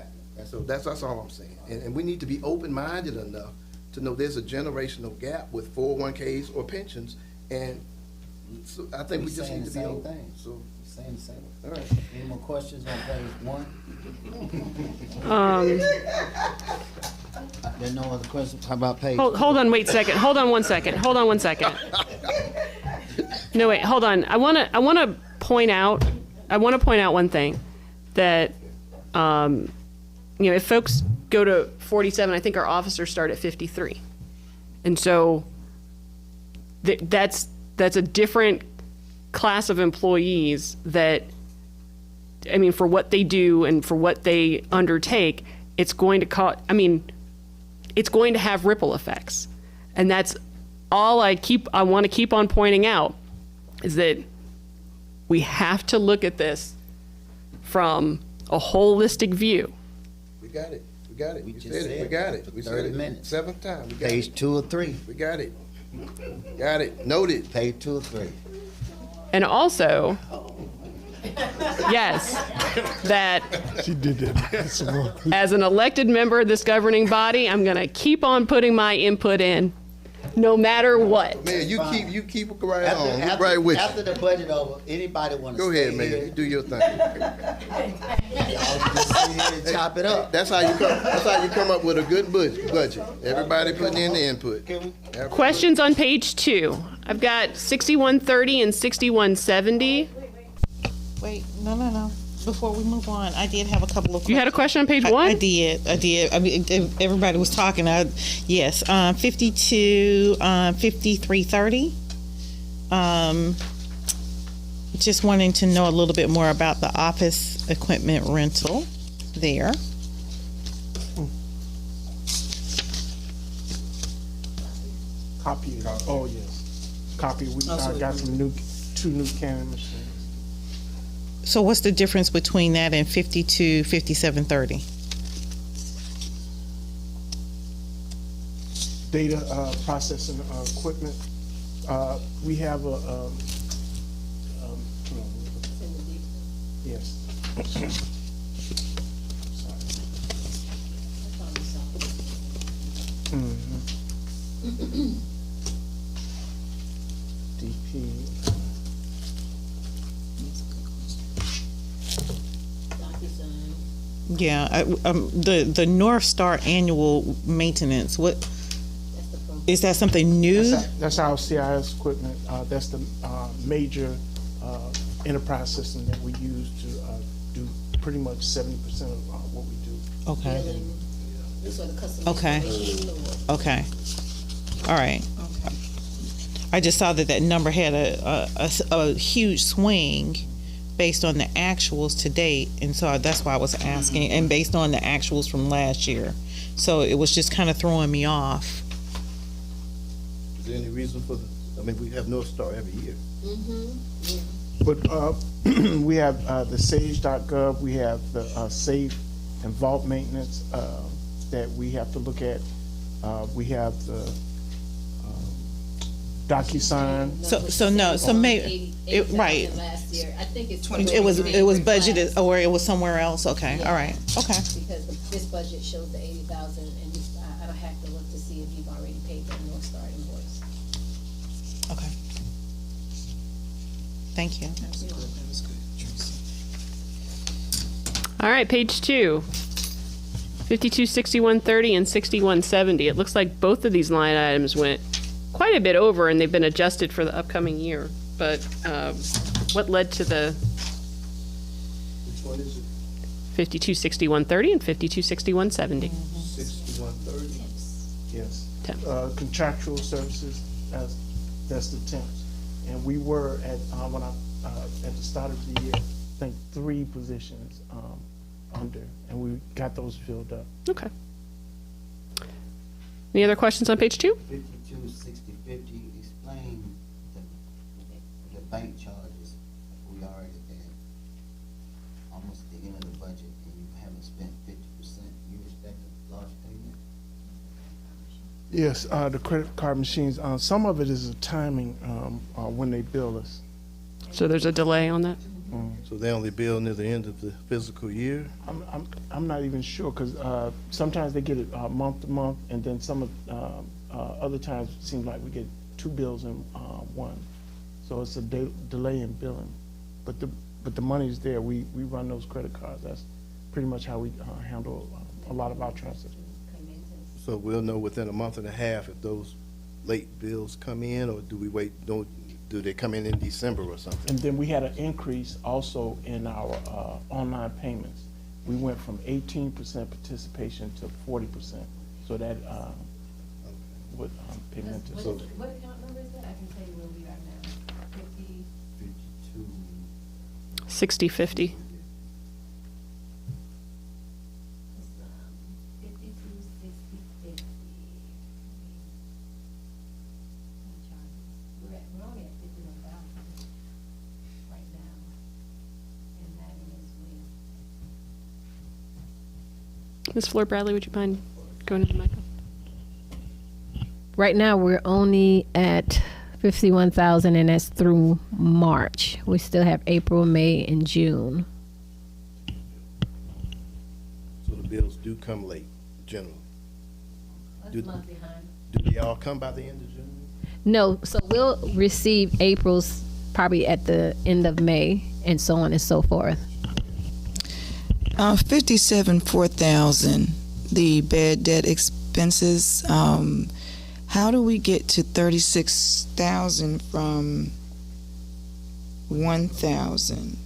So that's all I'm saying. And we need to be open-minded enough to know there's a generational gap with 401ks or pensions. And so I think we just need to be saying the open. same thing. So, Same, same. all right. Any more questions on page 1? There are no other questions? How about page? Hold on, wait a second. Hold on one second. No, wait, hold on. I want to point out one thing that, if folks go to 47, I think our officers start at 53. And so that's a different class of employees that, I mean, for what they do and for what they undertake, it's going to it's going to have ripple effects. And that's all I want to keep on pointing out, is that we have to look at this from a holistic view. We got it. We got it. We We just said said it. We got it it. We for said 30 it. minutes. Seventh time. We got Page it. 2 or 3? We got it. Got it. Noted. Page 2 or 3? And also, yes, that She did that. as an elected member of this governing body, I'm going to keep on putting my input in. no matter what. Mayor, you keep it right After, on. after, Right with you. after the budget over, anybody want to Go stay ahead, Mayor. here? You do your thing. Y'all just sit here and chop it up. That's how you come. That's how you come up with a good budget. Everybody putting in the input. Questions on page 2. I've got 6130 and 6170. Wait, no. Before we move on, I did have a couple of questions. You had a question on page I 1? did. I mean, everybody was talking. Yes, 52, 5330. Just wanting to know a little bit more about the office equipment rental there. Copy. Oh, yes. Copy. We got some two new Canon machines. So what's the difference between that and 52, 5730? Data processing equipment. We have a. Yes. DP. Yeah, the North Star annual maintenance, what, is that something new? That's our CIS equipment. That's the major enterprise system that we use to do pretty much 70% of what we do. Okay, This sort of custom. okay, okay. All right. I just saw that number had a huge swing based on the actuals to date, and so that's why I was asking, and based on the actuals from last year. So it was just kind of throwing me off. Is there any reason for I mean, we have North Star every year. But we have the sage.gov, we have the safe and vault maintenance that we have to look at. We have the DocuSign. So maybe, right. Last year, I think it's. It was budgeted, or it was somewhere else, okay, all right, okay. Because this budget shows the 80,000, and I don't have to look to see if you've already paid that North Star invoice. Okay. Thank you. All right, page 2. 52, 6130 and 6170. It looks like both of these line items went quite a bit over, and they've been adjusted for the upcoming year. But what led to the Which one is it? 52, 6130 and 52, 6170? 6130. Yes. Temps. Contractual services, that's the temps. And we were at, when at the start of the year, I think 3 positions under, and we got those filled up. Okay. Any other questions on page 2? 52, 60, 50, explain the bank charges. We already at almost the end of the budget and you haven't spent 50%. You expect a large payment? Yes, the credit card machines, some of it is a timing when they bill us. So there's a delay on that? So they only bill near the end of the fiscal year? I'm not even sure, because sometimes they get it month to month, and then some of other times it seems like we get 2 bills in one. So it's a delay in billing. But the money's there. We run those credit cards. That's pretty much how we handle a lot of our transactions. So we'll know within a month and a half if those late bills come in, or do we wait, do they come in December or something? And then we had an increase also in our online payments. We went from 18% participation to 40%. So that would payment to. So What account number is that? I can tell you where we are now. 50. 52. 60, 50. It's 52, 60, 50. We're only at 51,000 right now. And that is with. Ms. Fleur Bradley, would you mind going to the mic? Right now, we're only at 51,000, and that's through March. We still have April, May, and June. So the bills do come late, generally? That's Do- a month behind. Do they all come by the end of June? No, so we'll receive April's probably at the end of May, and so on and so forth. 4,000, the bad debt expenses. How do we get to 36,000 from 1,000?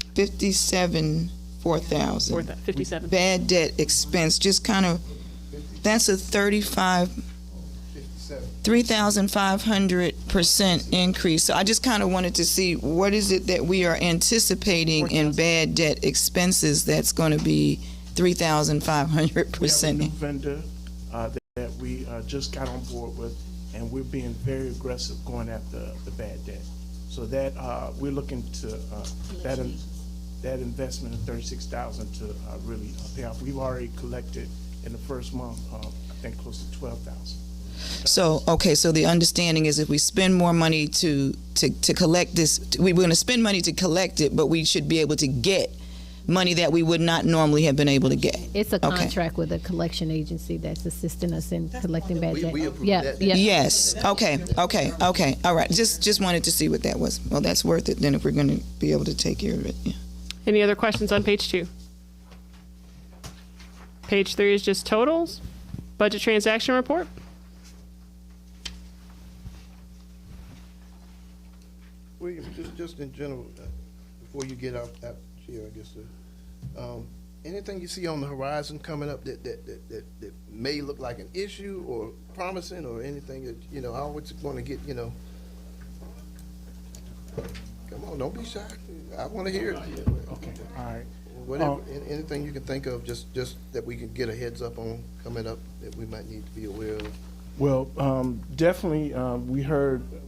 4,000. 57. Bad debt expense, just kind of, that's a 3,500% increase. So I just kind of wanted to see what is it that we are anticipating in bad debt expenses that's going to be We have a new 3,500%. vendor that we just got on board with, and we're being very aggressive going after the bad debt. So that we're looking to that investment of 36,000 to really pay off. We've already collected in the first month, I think close to 12,000. So, okay, so the understanding is if we spend more money to collect this, we're going to spend money to collect it, but we should be able to get money that we would not normally have been able to get. It's a Okay. contract with a collection agency that's assisting us in collecting bad debt. we approve Yeah, that. yeah. Yes, okay, all right. Just wanted to see what that was. Well, that's worth it then if we're going to be able to take care of it, yeah. Any other questions on page 2? Page 3 is just totals. Budget transaction report. William, just in general, before you get out here, I guess, anything you see on the horizon coming up that may look like an issue or promising, or anything that, how it's going to get, come on, don't be shy. I want to hear it. Okay, all right. Whatever, anything you can think of, just that we can get a heads up on coming up that we might need to be aware of. Well, definitely,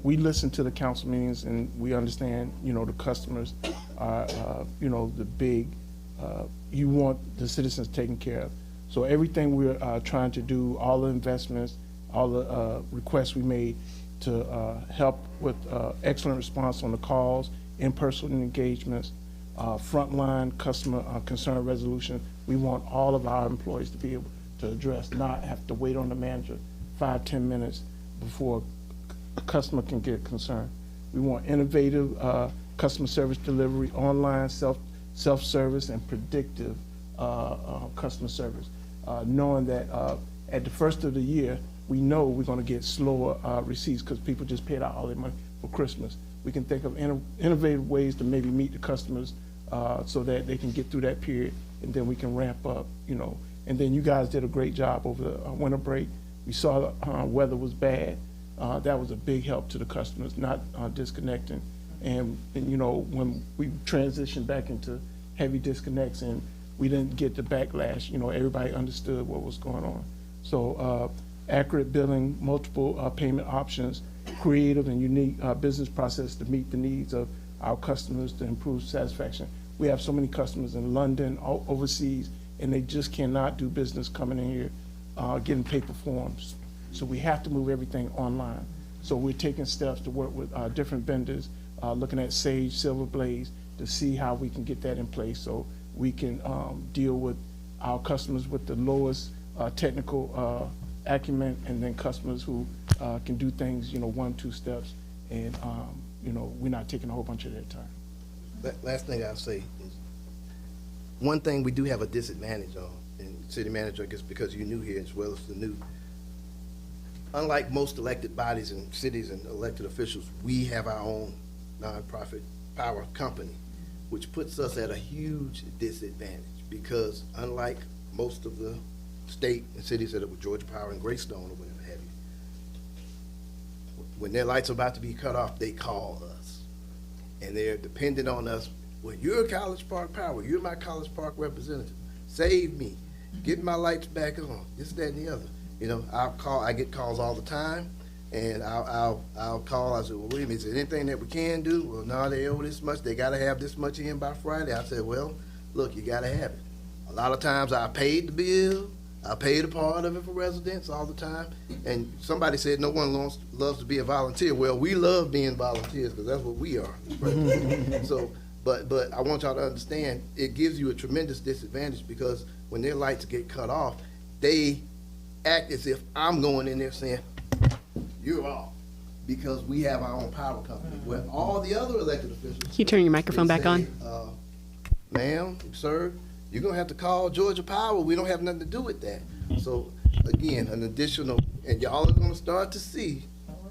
we listened to the council meetings, and we understand, the customers are, the big, you want the citizens taken care of. So everything we're trying to do, all the investments, all the requests we made to help with excellent response on the calls, in-person engagements, frontline customer concern resolution. We want all of our employees to be able to address, not have to wait on the manager 5-10 minutes before a customer can get concerned. We want innovative customer service delivery, online self-service, and predictive customer service. Knowing that at the first of the year, we know we're going to get slower receipts because people just paid out all their money for Christmas. We can think of innovative ways to maybe meet the customers so that they can get through that period, and then we can ramp up, And then you guys did a great job over the winter break. We saw weather was bad. That was a big help to the customers, not disconnecting. And when we transitioned back into heavy disconnects and we didn't get the backlash, everybody understood what was going on. So accurate billing, multiple payment options, creative and unique business process to meet the needs of our customers to improve satisfaction. We have so many customers in London, overseas, and they just cannot do business coming in here getting paper forms. So we have to move everything online. So we're taking steps to work with different vendors, looking at Sage, Silverblaze, to see how we can get that in place so we can deal with our customers with the lowest technical acumen, and then customers who can do things, 1-2 steps, and we're not taking a whole bunch of their time. Last thing I'll say is, one thing we do have a disadvantage on, and city manager, I guess because you're new here as well as the new, unlike most elected bodies and cities and elected officials, we have our own nonprofit power company, which puts us at a huge disadvantage because unlike most of the state and cities that are with Georgia Power and Greystone or whatever have you, when their lights are about to be cut off, they call us. And they're dependent on us. Well, you're College Park Power. You're my College Park representative. Save me. Get my lights back on. This, that, and the other. I get calls all the time, and I'll call. I said, well, wait a minute, is there anything that we can do? Well, no, they owe this much. They got to have this much in by Friday. I said, well, look, you got to have it. A lot of times I paid the bill. I paid a part of it for residents all the time. And somebody said no one loves to be a volunteer. Well, we love being volunteers because that's what we are. So, but I want y'all to understand, it gives you a tremendous disadvantage because when their lights get cut off, they act as if I'm going in there saying, you're off, because we have our own power company, where all the other elected officials. Can you turn your microphone they back on? say, ma'am, sir, you're gonna have to call Georgia Power, we don't have nothing to do with that. So, again, an additional, and y'all are gonna start to see.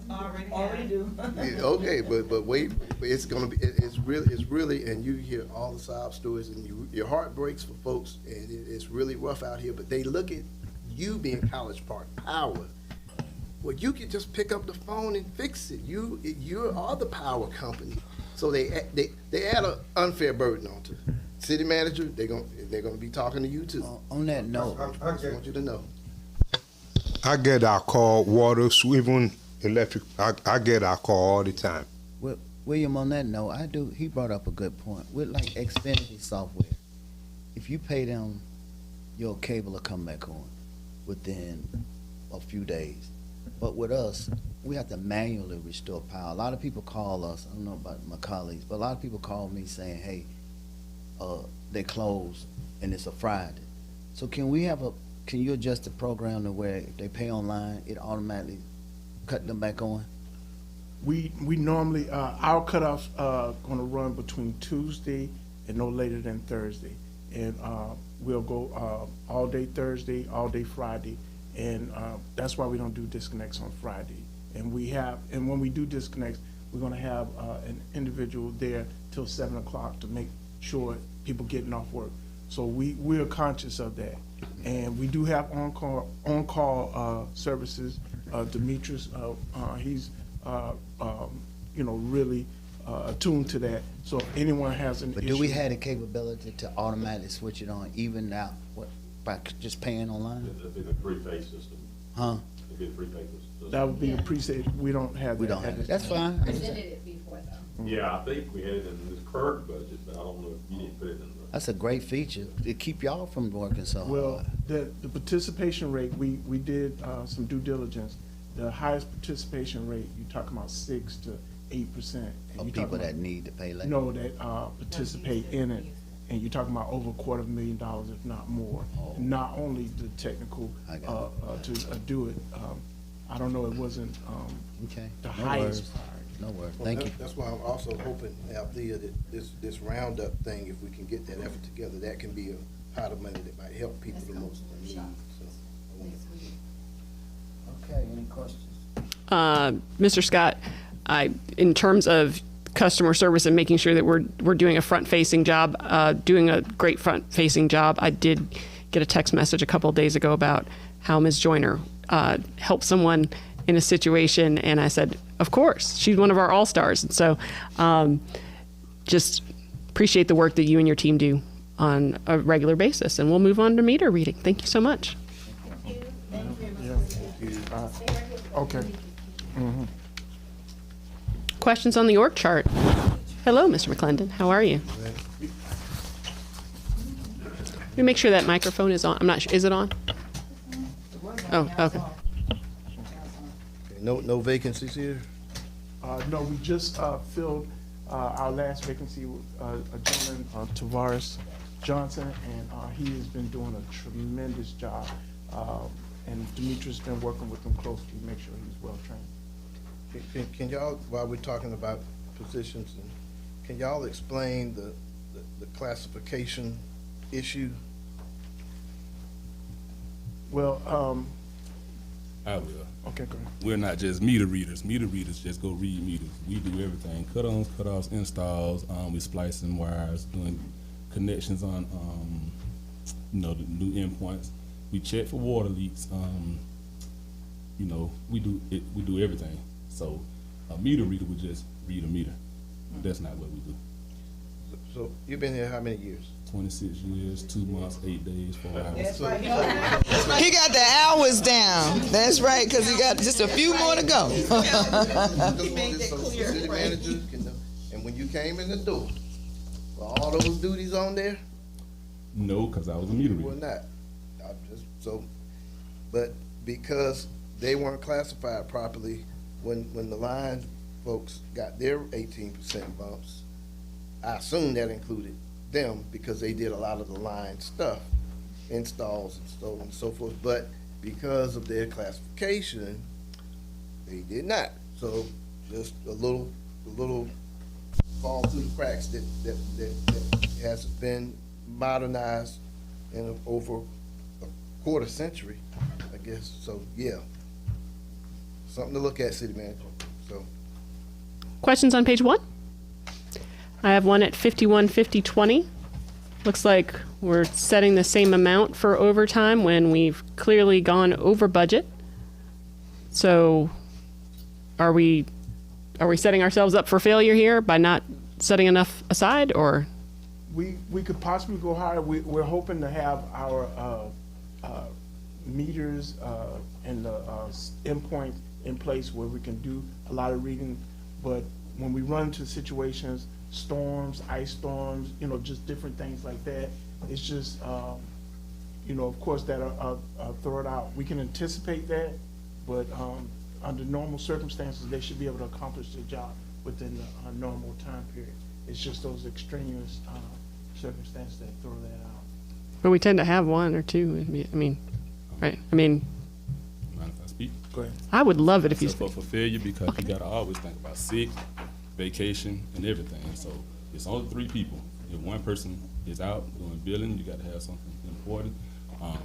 Already do. Yeah, okay, but wait, it's gonna be, it's really, and you hear all the sob stories, and your heart breaks for folks, and it's really rough out here, but they look at you being College Park Power. Well, you can just pick up the phone and fix it. You are the power company. So they add an unfair burden onto city manager. They're gonna be talking to you too. On that note, I just want you to know. I get our call, water, even electric, I get our call all the time. William, on that note, he brought up a good point. With like Xfinity software, if you pay them, your cable will come back on within a few days. But with us, we have to manually restore power. A lot of people call us, I don't know about my colleagues, but a lot of people call me saying, hey, they closed and it's a Friday. So can you adjust the program to where if they pay online, it automatically cut them back on? We normally, our cutoffs gonna run between Tuesday and no later than Thursday. And we'll go all day Thursday, all day Friday. And that's why we don't do disconnects on Friday. And when we do disconnects, we're gonna have an individual there till 7 o'clock to make sure people getting off work. So we're conscious of that. And we do have on-call services. Demetrius, he's really attuned to that. So if anyone has an issue. But do we have the capability to automatically switch it on even now, by just paying online? It'd be the prepaid system. Huh? It'd be the prepaid system. That would be a preset. We don't have that. We don't have it. That's fine. Presented it before though. Yeah, I think we had it in this current budget, but I don't know if you didn't put it in the. That's a great feature to keep y'all from working so hard. Well, the participation rate, we did some due diligence. The highest participation rate, you're talking about 6 to 8%. Of people that need to pay less. No, that participate in it. And you're talking about over $250,000, if not more. Not only the technical I got to do it. I don't know, it wasn't Okay. the No highest worries. priority. No worries. Well, Thank you. That's why I'm also hoping, Althea, that this roundup thing, if we can get that effort together, that can be a pot of money that might help people the most in need. So, I want to- Okay, any questions? Mr. Scott, in terms of customer service and making sure that we're doing a front-facing job, doing a great front-facing job, I did get a text message a couple of days ago about how Ms. Joyner helped someone in a situation, and I said, of course, she's one of our all-stars. And so just appreciate the work that you and your team do on a regular basis. And we'll move on to meter reading. Thank you so much. Okay. Questions on the org chart? Hello, Mr. McClendon. How are you? Let me make sure that microphone is on. I'm not sure. Is it on? Oh, okay. No vacancies here? No, we just filled our last vacancy with a gentleman, Tavares Johnson, and he has been doing a tremendous job. And Demetrius has been working with him closely to make sure he's well-trained. Can y'all, while we're talking about positions, can y'all explain the classification issue? Well, I will. okay, go ahead. We're not just meter readers. Meter readers just go read meters. We do everything: cut-ons, cut-offs, installs. We splicing wires, doing connections on, the new endpoints. We check for water leaks. We do it. We do everything. So a meter reader would just read a meter. That's not what we do. So you've been here how many years? 26 years, 2 months, 8 days, 4 hours. That's right. He got the hours down. That's right, because he got just a few more to go. City manager can know. And when you came in the door, were all those duties on there? No, because I was a meter Well, reader. not. But because they weren't classified properly, when the line folks got their 18% bumps, I assume that included them because they did a lot of the line stuff, installs and so on and so forth. But because of their classification, they did not. So just a little fall through the cracks that hasn't been modernized in over a quarter century, I guess. So, yeah, something to look at, city manager. So, Questions on page 1? I have one at 515020. Looks like we're setting the same amount for overtime when we've clearly gone over budget. So are we setting ourselves up for failure here by not setting enough aside, or? We could possibly go higher. We're hoping to have our meters and the endpoint in place where we can do a lot of reading. But when we run into situations, storms, ice storms, just different things like that, it's just, of course, that throw it out. We can anticipate that, but under normal circumstances, they should be able to accomplish their job within the normal time period. It's just those extraneous circumstances that throw that out. But we tend to have one or two. I mean, right? I mean, Mind if I speak? Go ahead. I would love it if you So for failure, because you gotta always think about sick, vacation, and everything. So it's only 3 people. If one person is out doing billing, you gotta have something important.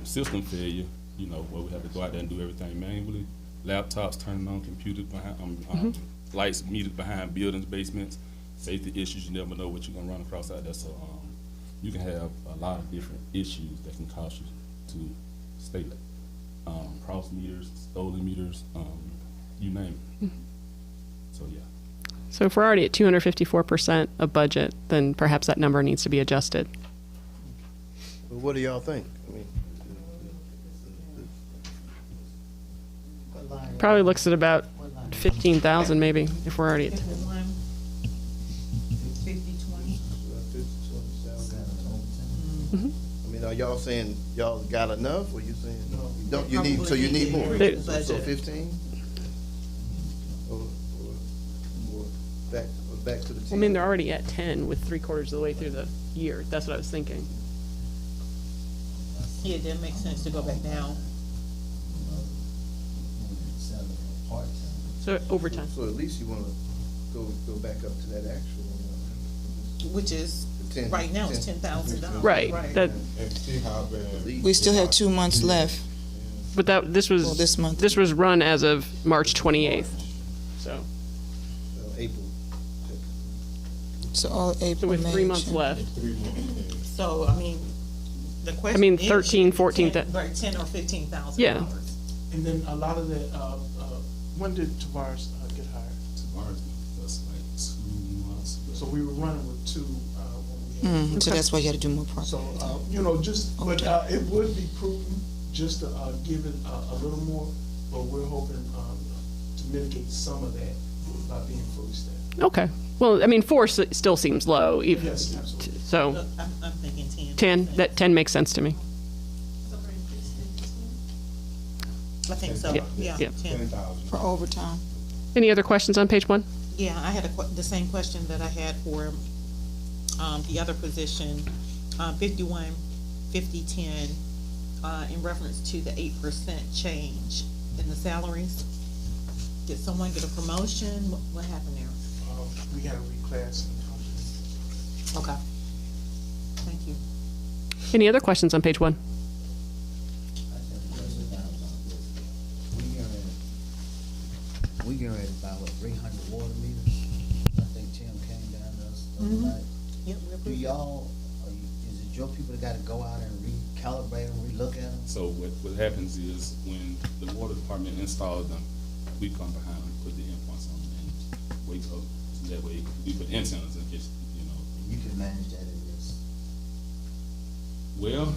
System failure, where we have to go out there and do everything manually. Laptops turning on, computers behind, lights metered behind buildings, basements, safety issues. You never know what you're gonna run across out there. So you can have a lot of different issues that can cause you to stay late. Cross meters, stolen meters, you name it. So yeah. So if we're already at 254% of budget, then perhaps that number needs to be adjusted. but what do y'all think? I mean, Probably looks at about 15,000 maybe, if we're already at 10. 50, 20,000. I mean, are y'all saying y'all got enough, or you saying you need? So you need more. They- So 15, or back to the 10. I mean, they're already at 10 with 3/4 of the way through the year. That's what I was thinking. Yeah, it didn't make sense to go back down. So overtime. So at least you want to go back up to that actual. Which is, The 10 right now, it's $10,000. Right. That, And see how bad. We still have 2 months left. but this was Well, this month. This was run as of March 28th. So April. So all April, with May, 3 months June. left. So, I mean, the question mean, is, 13, 14 right, 10 or $15,000. Yeah. And then a lot of the, when did Tavares get hired? Tomorrow's that's like 2 months. So we were running with 2 when we had. So that's why you had to do more projects. So, but it would be prudent just to give it a little more, but we're hoping to mitigate some of that by being fully staffed. Okay. Well, I mean, 4 still seems low. Even, Yes, absolutely. So I'm thinking 10. 10. That 10 makes sense to me. I think so, yeah, yeah. 10. For overtime. Any other questions on page 1? Yeah, I had the same question that I had for the other position, 51, 50, 10, in reference to the 8% change in the salaries. Did someone get a promotion? What happened there? We got to reclass. Okay. Thank you. Any other questions on page 1? We getting ready to buy, 300 water meters? I think Tim came down to us the other night. Yep, we Do approved. y'all, is it your people that gotta go out and recalibrate them, relook at them? So what happens is when the water department installs them, we come behind and put the endpoints on and wake up. So that way we put antennas in case, You can manage that in this. Well,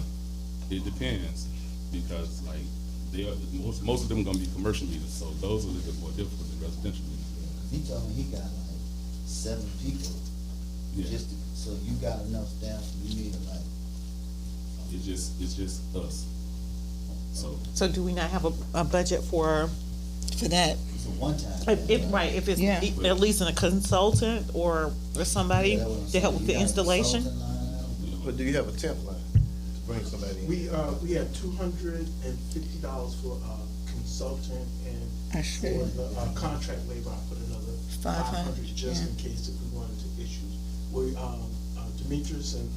it depends because like they are, most of them are gonna be commercial meters, so those are a little bit more difficult than residential meters. He told me he got like 7 people, Yeah. so you got enough staff, you need like. It's just us. So do we not have a budget for, For that. It's a one-time. if it's Yeah. at least a consultant or somebody to help with the installation? But do you have a temp line to bring somebody in? We had $250 for consultant, and I for should. the contract labor, I put another 500 just in case if we run into issues. We, Demetrius and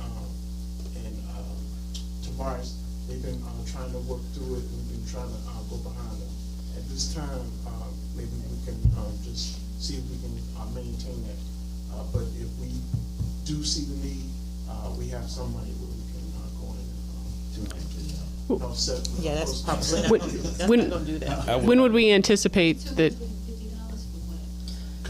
Tavares, they've been trying to work through it, and we've been trying to go behind them. At this time, maybe we can just see if we can maintain that. But if we do see the need, we have some money where we can go in and offset. Yeah, that's probably not When- gonna do, that's when- not gonna do that. When would we anticipate that?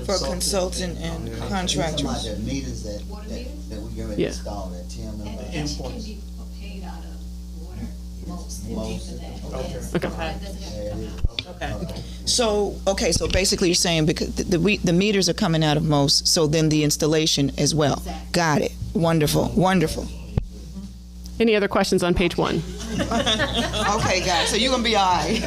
For consultant and Talking about contractors. the meters that we get ready to Yeah. install at TM. The endpoints. paid out of water, most, and pay for that. Okay. Yes. Okay. That doesn't have to come out. Okay. So, okay, so basically you're saying because the meters are coming out of most, so then the installation as well. Exactly. Got it. Wonderful, wonderful. Any other questions on page 1? Okay, guys, so you're gonna be all right.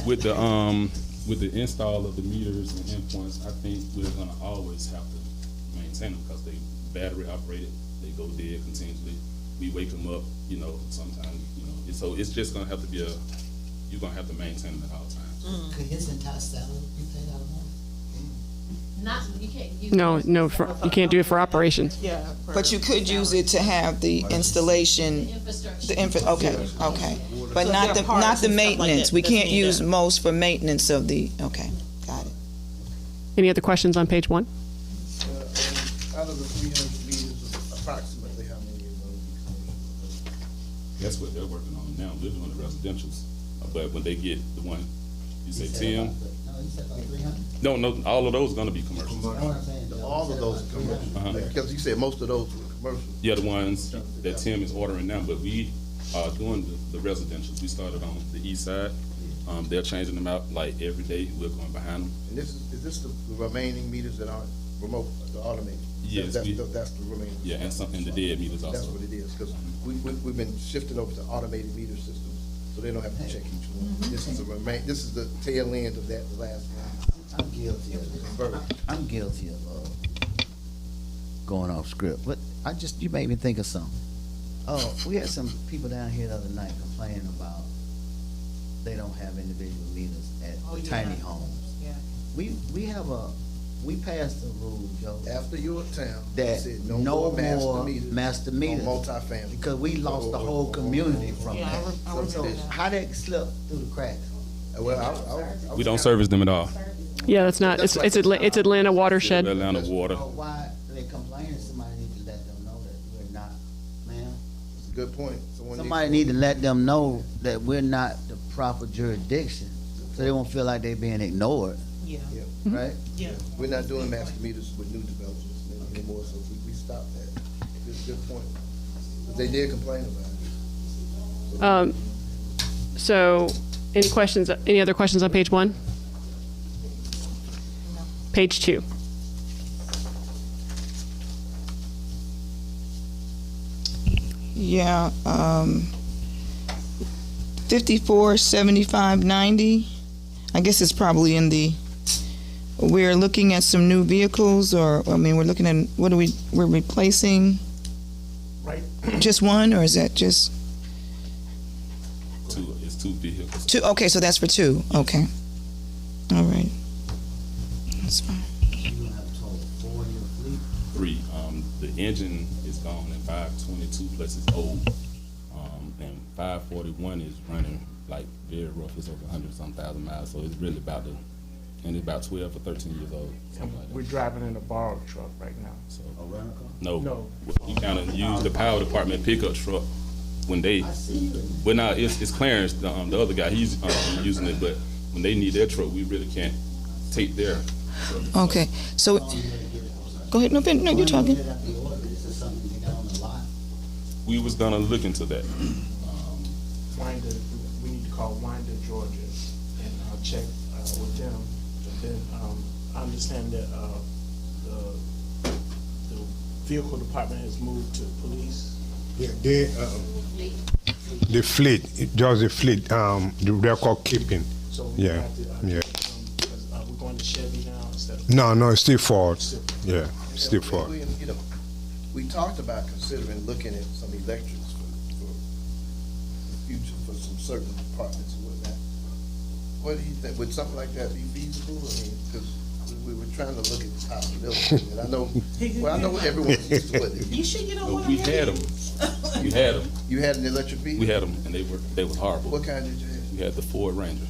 With the install of the meters and endpoints, I think we're gonna always have to maintain them because they battery operated, they go dead continuously. We wake them up, sometimes, so it's just gonna have to be you're gonna have to maintain them at all times. Could his entire salary be paid out of money? Not, you can't use. No, you can't do it for operations. Yeah. But you could use it to have the installation, Infrastructure. okay. But So not there are the parts and stuff like maintenance. that We that's can't being use done. most for maintenance of the, okay, got it. Any other questions on page 1? Out of the 300 meters, approximately how many of those be commercial? That's what they're working on now, we're doing the residentials. But when they get the one, you say 10? No, you said about 300? No, all of those gonna be commercial. That's what I'm saying. All of those are commercial, because you said most of those were commercial. Yeah, the ones that Tim is ordering now, but we are doing the residentials. We started on the east side. They're changing them out like every day. We're going behind them. And is this the remaining meters that aren't remote, the automated? Yes, That's we- that's the remaining. Yeah, and the dead meters That's also. what it is, because we've been shifting over to automated meter systems, so they don't have to check each one. This is the tail end of that, the last one. I'm guilty of going off script, but you made me think of something. Oh, we had some people down here the other night complaining about they don't have individual meters at tiny homes. Yeah. We passed a rule, Joe, After your town, that it said no no more master master meters on meters, multifamily. because we lost the whole community from Yeah, I that. So remember that. how that slipped through the cracks? Well, I We don't service them at all. Yeah, that's not, it's Atlanta watershed. Atlanta water. So why they complaining, somebody need to let them know that we're not, ma'am. It's a good point. Somebody need to let them know that we're not the proper jurisdiction, so they won't feel like they're being ignored, Yeah. right? Yeah. We're not doing master meters with new developments anymore, so we stopped that. Good point. But they did complain about it. So, any other questions on page 1? Page 2. Yeah, 54, 75, 90. I guess it's probably in the, we're looking at some new vehicles, or, we're looking at, we're replacing Right. just one, or is that just It's two vehicles. two? Okay, so that's for two, okay. All right. That's fine. You gonna have a total of 4 in your fleet? 3. The engine is gone in 522 plus it's old. And 541 is running like very rough. It's over 100-some thousand miles. So it's really and it's about 12 or 13 years old. Something like We're that. driving in a borrowed truck right now. So, A rental car? no. We kind of use the power department pickup truck when they, well, now it's Clarence, the other guy, he's using it, but when they need their truck, we really can't take their truck. Okay, so, go ahead, no, you're talking. Is this something you got on the lot? We was gonna look into that. Winder, we need to call Winder, Georgia, and check with them. And then I understand that the vehicle department has moved to police. Yeah, the fleet, just the fleet, the record keeping. So we Yeah, have to, yeah. because we're going to Chevy now instead of. No, it's still Ford. Yeah, still Yeah, Ford. we talked about considering looking at some electrics for the future, for some certain departments and whatnot. what do you think? Would something like that be feasible? I mean, because we were trying to look at the possibilities. And I know, well, I know everyone's used to it. You should get on one of We them. had them. You had them. You had an electric vehicle? We had them, and they were horrible. What kind did you have? We had the Ford Ranger.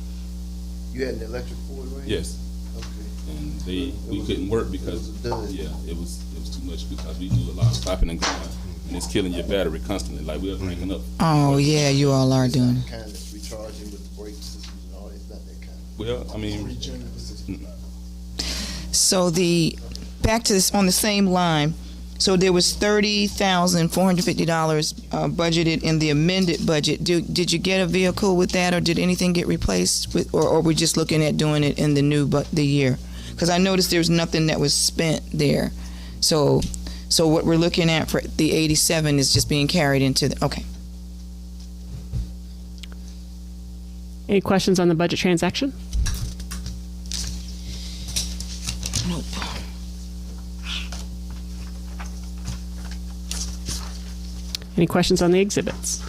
You had an electric Ford Ranger? Yes, Okay. and we couldn't work because It was a dud. it was too much because we do a lot of stopping and going, and it's killing your battery constantly. Like we were cranking up. Oh, yeah, you all are doing it. Kind that's recharging with the brake systems and all, it's not that kind of. Well, I mean, So back to this, on the same line, so there was $30,450 budgeted in the amended budget. Did you get a vehicle with that, or did anything get replaced with, or are we just looking at doing it in the new, the year? Because I noticed there was nothing that was spent there. So what we're looking at for the 87 is just being carried into the, okay. Any questions on the budget transaction? Nope. Any questions on the exhibits?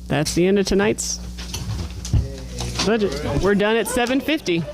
That's the end of tonight's budget. We're done at 7:50.